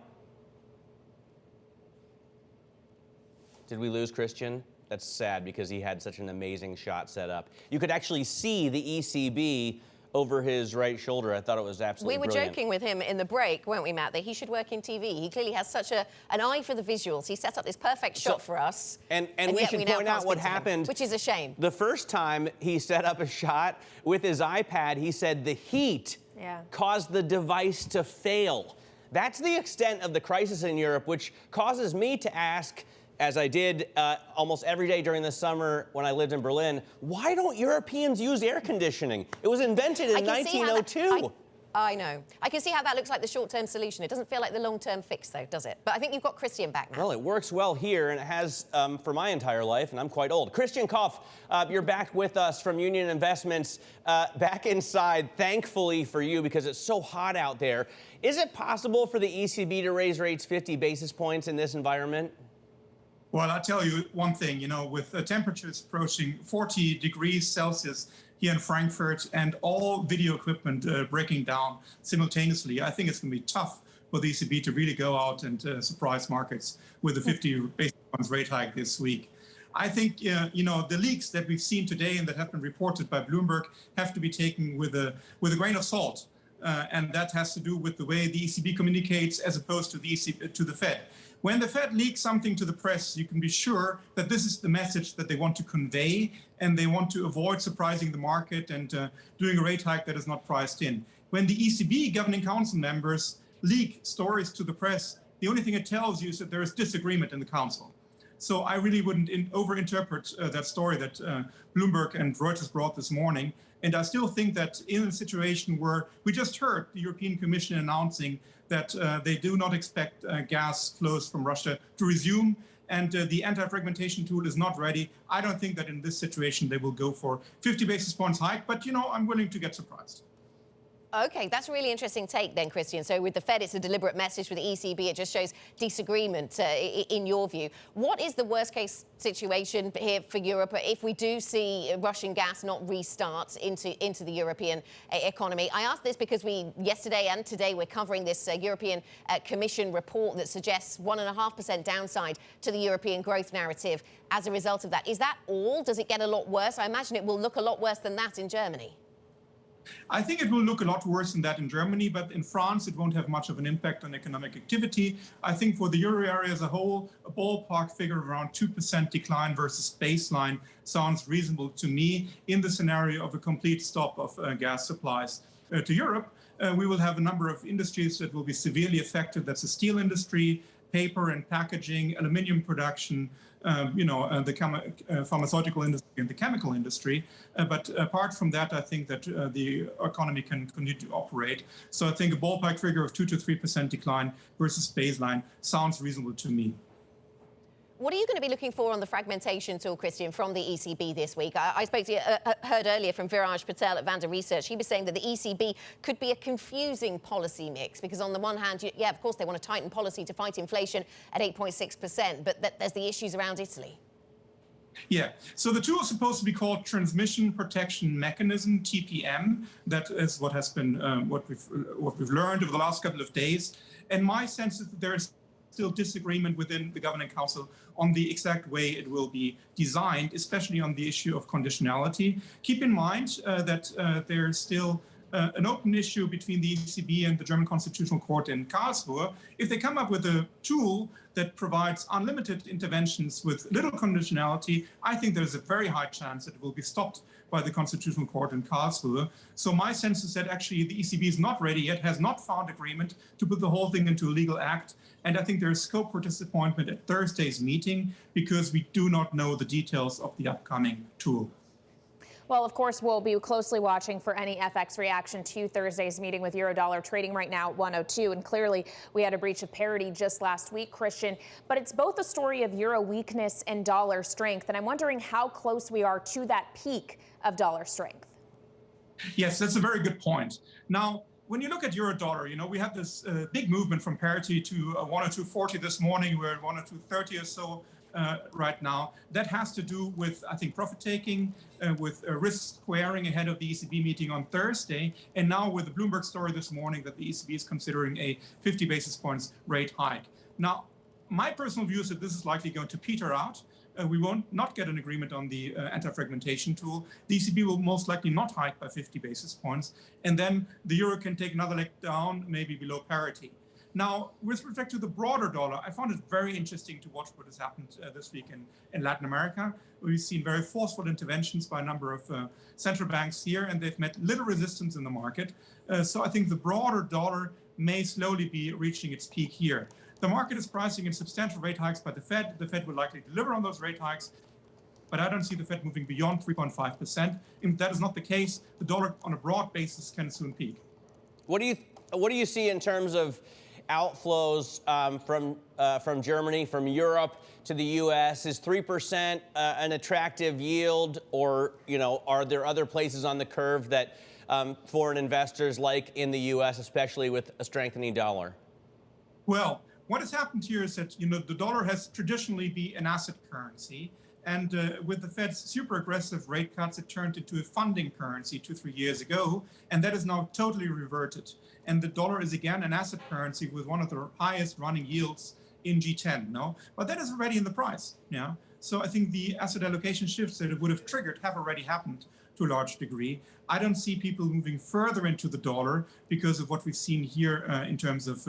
Did we lose Christian? That's sad because he had such an amazing shot set up. You could actually see the ECB over his right shoulder. I thought it was absolutely brilliant. We were joking with him in the break, weren't we, Matt, that he should work in TV. He clearly has such an eye for the visuals. He set up this perfect shot for us. And we should point out what happened. Which is a shame. The first time he set up a shot with his iPad, he said the heat caused the device to fail. That's the extent of the crisis in Europe, which causes me to ask, as I did almost every day during the summer when I lived in Berlin, why don't Europeans use air conditioning? It was invented in 1902. I know. I can see how that looks like the short-term solution. It doesn't feel like the long-term fix, though, does it? But I think you've got Christian back now. Well, it works well here, and it has for my entire life, and I'm quite old. Christian Kopf, you're back with us from Union Investments, back inside, thankfully for you, because it's so hot out there. Is it possible for the ECB to raise rates 50 basis points in this environment? Well, I'll tell you one thing, with temperatures approaching 40 degrees Celsius here in Frankfurt and all video equipment breaking down simultaneously, I think it's going to be tough for the ECB to really go out and surprise markets with a 50 basis points rate hike this week. I think, the leaks that we've seen today and that have been reported by Bloomberg have to be taken with a grain of salt. And that has to do with the way the ECB communicates as opposed to the Fed. When the Fed leaks something to the press, you can be sure that this is the message that they want to convey, and they want to avoid surprising the market and doing a rate hike that is not priced in. When the ECB governing council members leak stories to the press, the only thing it tells you is that there is disagreement in the council. So I really wouldn't overinterpret that story that Bloomberg and Reuters brought this morning. And I still think that in a situation where we just heard the European Commission announcing that they do not expect gas flows from Russia to resume, and the anti-fragmentation tool is not ready, I don't think that in this situation they will go for 50 basis points hike, but I'm willing to get surprised. OK, that's a really interesting take then, Christian. So with the Fed, it's a deliberate message. With the ECB, it just shows disagreement in your view. What is the worst case situation here for Europe if we do see Russian gas not restart into the European economy? I ask this because yesterday and today we're covering this European Commission report that suggests 1.5% downside to the European growth narrative as a result of that. Is that all? Does it get a lot worse? I imagine it will look a lot worse than that in Germany. I think it will look a lot worse than that in Germany, but in France, it won't have much of an impact on economic activity. I think for the euro area as a whole, a ballpark figure of around 2% decline versus baseline sounds reasonable to me in the scenario of a complete stop of gas supplies to Europe. We will have a number of industries that will be severely affected. That's the steel industry, paper and packaging, aluminium production, the pharmaceutical industry and the chemical industry. But apart from that, I think that the economy can continue to operate. So I think a ballpark figure of 2 to 3% decline versus baseline sounds reasonable to me. What are you going to be looking for on the fragmentation tool, Christian, from the ECB this week? I spoke to you, heard earlier from Viraj Patel at Vanda Research. He was saying that the ECB could be a confusing policy mix because on the one hand, yeah, of course, they want to tighten policy to fight inflation at 8.6%, but there's the issues around Italy. Yeah, so the tool is supposed to be called Transmission Protection Mechanism, TPM. That is what has been what we've learned over the last couple of days. And my sense is that there is still disagreement within the Governing Council on the exact way it will be designed, especially on the issue of conditionality. Keep in mind that there is still an open issue between the ECB and the German Constitutional Court in Karlsruhe. If they come up with a tool that provides unlimited interventions with little conditionality, I think there's a very high chance that it will be stopped by the Constitutional Court in Karlsruhe. So my sense is that actually the ECB is not ready yet, has not found agreement to put the whole thing into a legal act. And I think there is scope for disappointment at Thursday's meeting because we do not know the details of the upcoming tool. Well, of course, we'll be closely watching for any FX reaction to Thursday's meeting with Eurodollar trading right now at 102. And clearly, we had a breach of parity just last week, Christian. But it's both a story of euro weakness and dollar strength. And I'm wondering how close we are to that peak of dollar strength. Yes, that's a very good point. Now, when you look at Eurodollar, you know, we have this big movement from parity to 102.40 this morning. We're at 102.30 or so. Right now. That has to do with, I think, profit taking, with risk squaring ahead of the ECB meeting on Thursday, and now with the Bloomberg story this morning that the ECB is considering a 50 basis points rate hike. Now, my personal view is that this is likely going to peter out. We won't not get an agreement on the anti-fragmentation tool. The ECB will most likely not hike by 50 basis points, and then the euro can take another leg down, maybe below parity. Now, with respect to the broader dollar, I found it very interesting to watch what has happened this week in Latin America. We've seen very forceful interventions by a number of central banks here, and they've met little resistance in the market. So I think the broader dollar may slowly be reaching its peak here. The market is pricing in substantial rate hikes by the Fed. The Fed will likely deliver on those rate hikes, but I don't see the Fed moving beyond 3.5%. If that is not the case, the dollar on a broad basis can soon peak. What do you see in terms of outflows from Germany, from Europe to the U.S.? Is 3% an attractive yield, or are there other places on the curve that foreign investors like in the U.S., especially with a strengthening dollar? Well, what has happened here is that the dollar has traditionally been an asset currency, and with the Fed's super aggressive rate cuts, it turned into a funding currency 2-3 years ago, and that is now totally reverted. And the dollar is again an asset currency with one of the highest running yields in G10, no? But that is already in the price, yeah? So I think the asset allocation shifts that it would have triggered have already happened to a large degree. I don't see people moving further into the dollar because of what we've seen here in terms of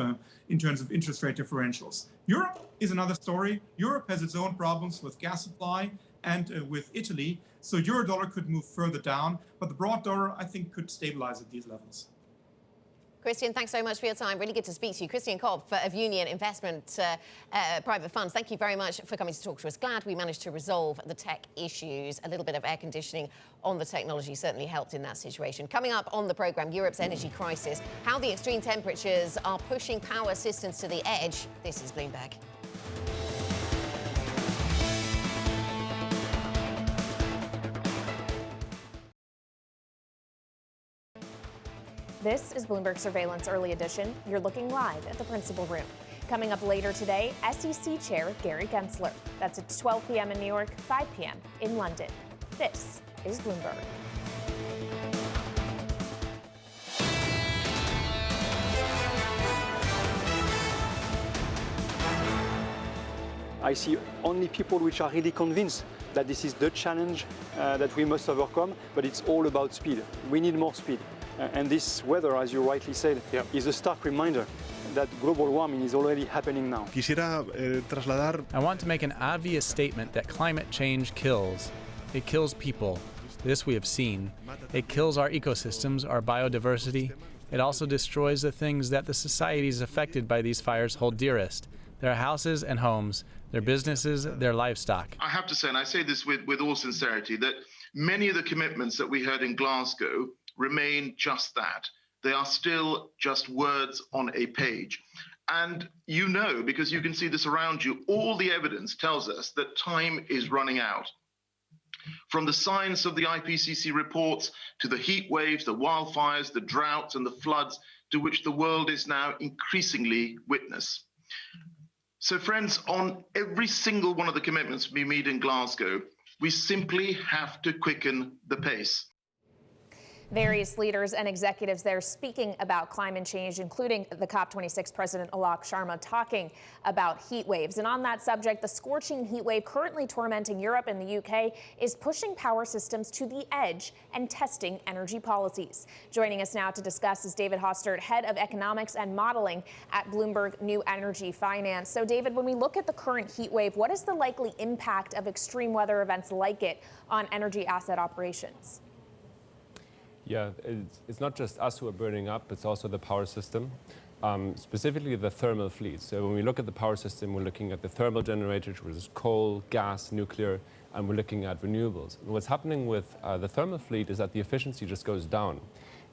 interest rate differentials. Europe is another story. Europe has its own problems with gas supply and with Italy. So Eurodollar could move further down, but the broad dollar, I think, could stabilize at these levels. Christian, thanks so much for your time. Really good to speak to you. Christian Kopf of Union Investment Private Funds. Thank you very much for coming to talk to us. Glad we managed to resolve the tech issues. A little bit of air conditioning on the technology certainly helped in that situation. Coming up on the programme, Europe's energy crisis, how the extreme temperatures are pushing power systems to the edge. This is Bloomberg. This is Bloomberg Surveillance Early Edition. You're looking live at the principal room. Coming up later today, SEC Chair Gary Gensler. That's at 12 p.m. in New York, 5 p.m. in London. This is Bloomberg. I see only people which are really convinced that this is the challenge that we must overcome, but it's all about speed. We need more speed. And this weather, as you rightly said, is a stark reminder that global warming is already happening now. I want to make an obvious statement that climate change kills. It kills people. This we have seen. It kills our ecosystems, our biodiversity. It also destroys the things that the societies affected by these fires hold dearest: their houses and homes, their businesses, their livestock. I have to say, and I say this with all sincerity, that many of the commitments that we heard in Glasgow remain just that. They are still just words on a page. And you know, because you can see this around you, all the evidence tells us that time is running out. From the science of the IPCC reports to the heat waves, the wildfires, the droughts and the floods to which the world is now increasingly witness. So friends, on every single one of the commitments we made in Glasgow, we simply have to quicken the pace. Various leaders and executives there speaking about climate change, including the COP26 President Alok Sharma talking about heat waves. And on that subject, the scorching heat wave currently tormenting Europe and the UK is pushing power systems to the edge and testing energy policies. Joining us now to discuss is David Hostert, Head of Economics and Modeling at Bloomberg New Energy Finance. So David, when we look at the current heat wave, what is the likely impact of extreme weather events like it on energy asset operations? Yeah, it's not just us who are burning up, it's also the power system, specifically the thermal fleet. So when we look at the power system, we're looking at the thermal generators, which is coal, gas, nuclear, and we're looking at renewables. And what's happening with the thermal fleet is that the efficiency just goes down.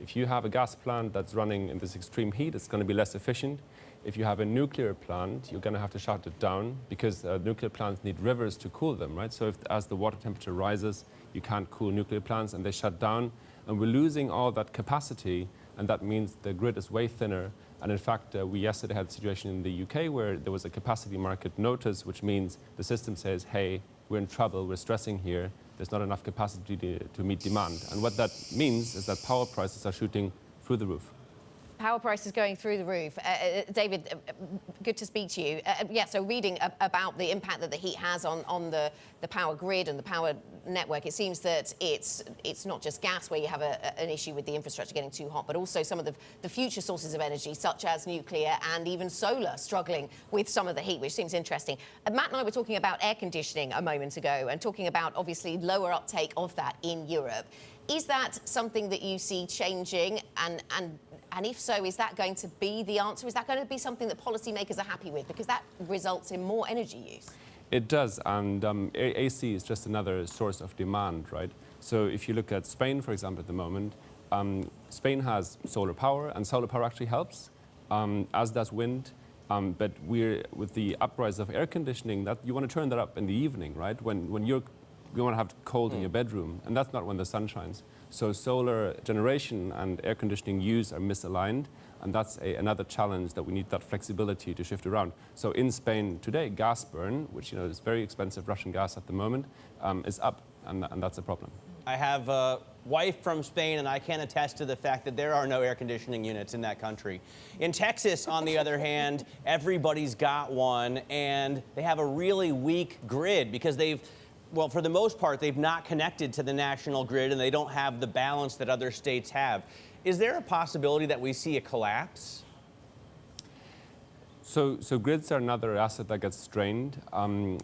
If you have a gas plant that's running in this extreme heat, it's going to be less efficient. If you have a nuclear plant, you're going to have to shut it down because nuclear plants need rivers to cool them, right? So as the water temperature rises, you can't cool nuclear plants and they shut down. And we're losing all that capacity, and that means the grid is way thinner. And in fact, we yesterday had a situation in the UK where there was a capacity market notice, which means the system says, hey, we're in trouble, we're stressing here, there's not enough capacity to meet demand. And what that means is that power prices are shooting through the roof. Power prices going through the roof. David, good to speak to you. Yeah, so reading about the impact that the heat has on the power grid and the power network, it seems that it's not just gas where you have an issue with the infrastructure getting too hot, but also some of the future sources of energy, such as nuclear and even solar, struggling with some of the heat, which seems interesting. Matt and I were talking about air conditioning a moment ago and talking about, obviously, lower uptake of that in Europe. Is that something that you see changing? And if so, is that going to be the answer? Is that going to be something that policymakers are happy with? Because that results in more energy use. It does, and AC is just another source of demand, right? So if you look at Spain, for example, at the moment, Spain has solar power, and solar power actually helps, as does wind. But with the uprise of air conditioning, that you want to turn that up in the evening, right? When you want to have cold in your bedroom, and that's not when the sun shines. So solar generation and air conditioning use are misaligned, and that's another challenge that we need that flexibility to shift around. So in Spain today, gas burn, which is very expensive Russian gas at the moment, is up, and that's a problem. I have a wife from Spain, and I can attest to the fact that there are no air conditioning units in that country. In Texas, on the other hand, everybody's got one, and they have a really weak grid because well, for the most part, they've not connected to the national grid, and they don't have the balance that other states have. Is there a possibility that we see a collapse? So grids are another asset that gets strained.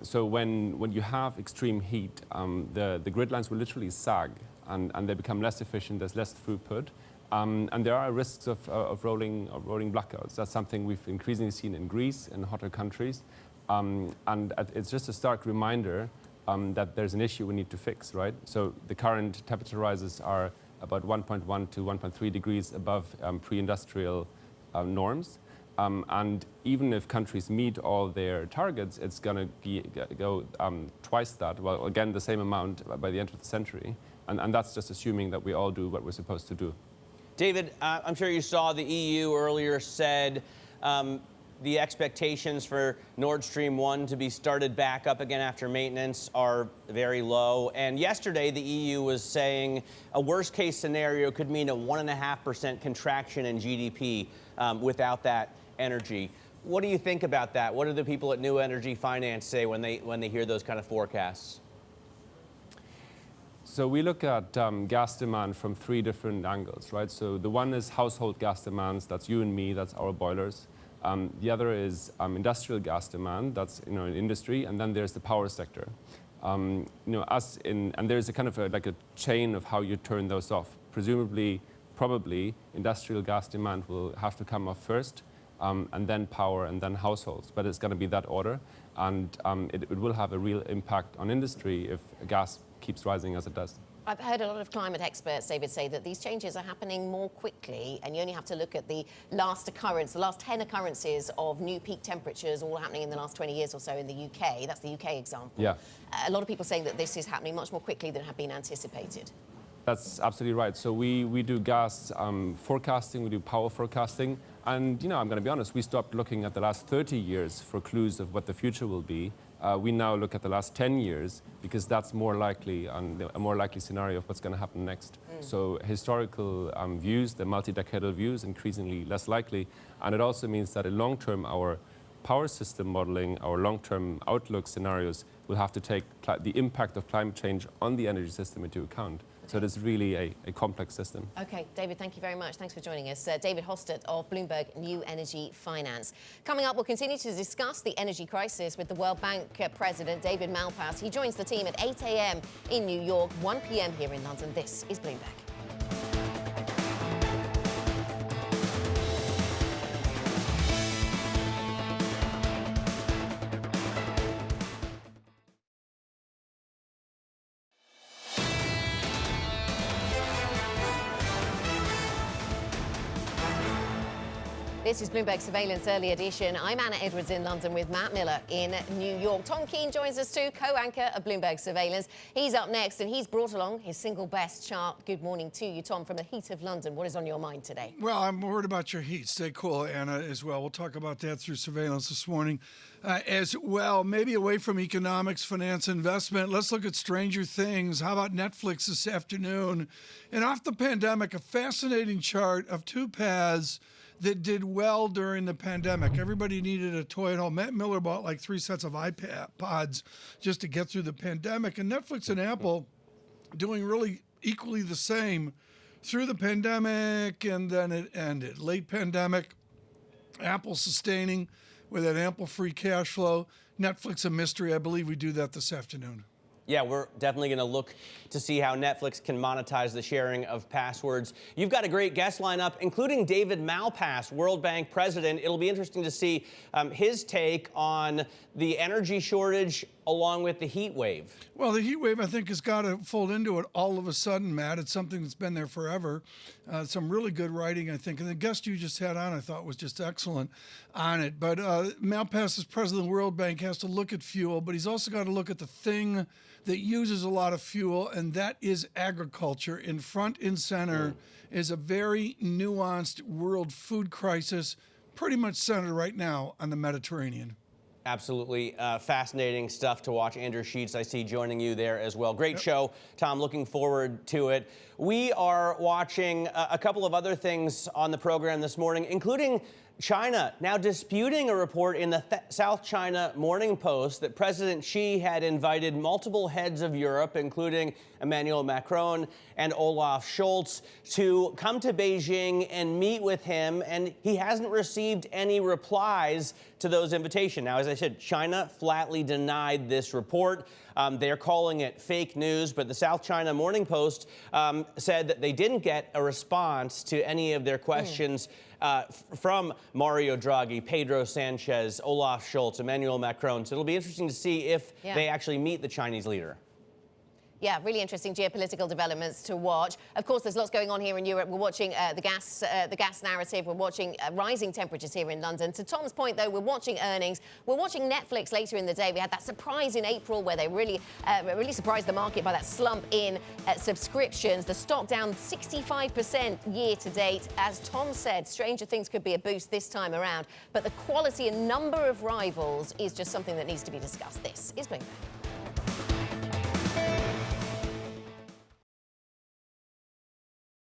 So when you have extreme heat, the grid lines will literally sag, and they become less efficient. There's less throughput, and there are risks of rolling blackouts. That's something we've increasingly seen in Greece and hotter countries, and it's just a stark reminder that there's an issue we need to fix, right? So the current temperature rises are about 1.1 to 1.3 degrees above pre-industrial norms. And even if countries meet all their targets, it's going to go twice that, well, again, the same amount by the end of the century. And that's just assuming that we all do what we're supposed to do. David, I'm sure you saw the EU earlier said the expectations for Nord Stream 1 to be started back up again after maintenance are very low. And yesterday, the EU was saying a worst-case scenario could mean a 1.5% contraction in GDP without that energy. What do you think about that? What do the people at New Energy Finance say when they hear those kind of forecasts? So we look at gas demand from three different angles, right? So the one is household gas demands. That's you and me. That's our boilers. The other is industrial gas demand, that's in industry, and then there's the power sector. And there's a kind of like a chain of how you turn those off. Presumably, probably, industrial gas demand will have to come off first, and then power, and then households. But it's going to be that order, and it will have a real impact on industry if gas keeps rising as it does. I've heard a lot of climate experts, David, say that these changes are happening more quickly, and you only have to look at the last occurrence, the last 10 occurrences of new peak temperatures all happening in the last 20 years or so in the UK. That's the UK example. Yeah. A lot of people saying that this is happening much more quickly than had been anticipated. That's absolutely right. So we do gas forecasting, we do power forecasting, and I'm going to be honest, we stopped looking at the last 30 years for clues of what the future will be. We now look at the last 10 years because that's more likely, a more likely scenario of what's going to happen next. So historical views, the multi-decadal views, increasingly less likely, and it also means that in long term, our power system modeling, our long-term outlook scenarios will have to take the impact of climate change on the energy system into account. So it is really a complex system. Okay, David, thank you very much. Thanks for joining us. David Hostert of Bloomberg New Energy Finance. Coming up, we'll continue to discuss the energy crisis with the World Bank President, David Malpass. He joins the team at 8 a.m. in New York, 1 p.m. here in London. This is Bloomberg. This is Bloomberg Surveillance Early Edition. I'm Anna Edwards in London with Matt Miller in New York. Tom Keene joins us too, co-anchor of Bloomberg Surveillance. He's up next and he's brought along his single best chart. Good morning to you, Tom, from the heat of London. What is on your mind today? Well, I'm worried about your heat. Stay cool, Anna, as well. We'll talk about that through surveillance this morning as well. Maybe away from economics, finance, investment. Let's look at Stranger Things. How about Netflix this afternoon? And off the pandemic, a fascinating chart of two paths that did well during the pandemic. Everybody needed a toy at home. Matt Miller bought like 3 sets of iPods just to get through the pandemic. And Netflix and Apple doing really equally the same through the pandemic, and then it ended. Late pandemic, Apple sustaining with that ample free cash flow. Netflix a mystery. I believe we do that this afternoon. Yeah, we're definitely going to look to see how Netflix can monetize the sharing of passwords. You've got a great guest lineup, including David Malpass, World Bank president. It'll be interesting to see his take on the energy shortage along with the heat wave. Well, the heat wave, I think, has got to fold into it all of a sudden, Matt. It's something that's been there forever. Some really good writing, I think. And the guest you just had on, I thought, was just excellent on it. But Malpass, as president of the World Bank, has to look at fuel, but he's also got to look at the thing that uses a lot of fuel, and that is agriculture. In front and center is a very nuanced world food crisis, pretty much centered right now on the Mediterranean. Absolutely fascinating stuff to watch. Andrew Sheets, I see, joining you there as well. Great show, Tom. Looking forward to it. We are watching a couple of other things on the program this morning, including China now disputing a report in the South China Morning Post that President Xi had invited multiple heads of Europe, including Emmanuel Macron and Olaf Scholz, to come to Beijing and meet with him, and he hasn't received any replies to those invitations. Now, as I said, China flatly denied this report. They're calling it fake news, but the South China Morning Post said that they didn't get a response to any of their questions from Mario Draghi, Pedro Sanchez, Olaf Scholz, Emmanuel Macron. So it'll be interesting to see if they actually meet the Chinese leader. Yeah, really interesting geopolitical developments to watch. Of course, there's lots going on here in Europe. We're watching the gas narrative. We're watching rising temperatures here in London. To Tom's point, though, we're watching earnings. We're watching Netflix later in the day. We had that surprise in April where they really surprised the market by that slump in subscriptions. The stock down 65% year to date. As Tom said, stranger things could be a boost this time around. But the quality and number of rivals is just something that needs to be discussed. This is Bloomberg.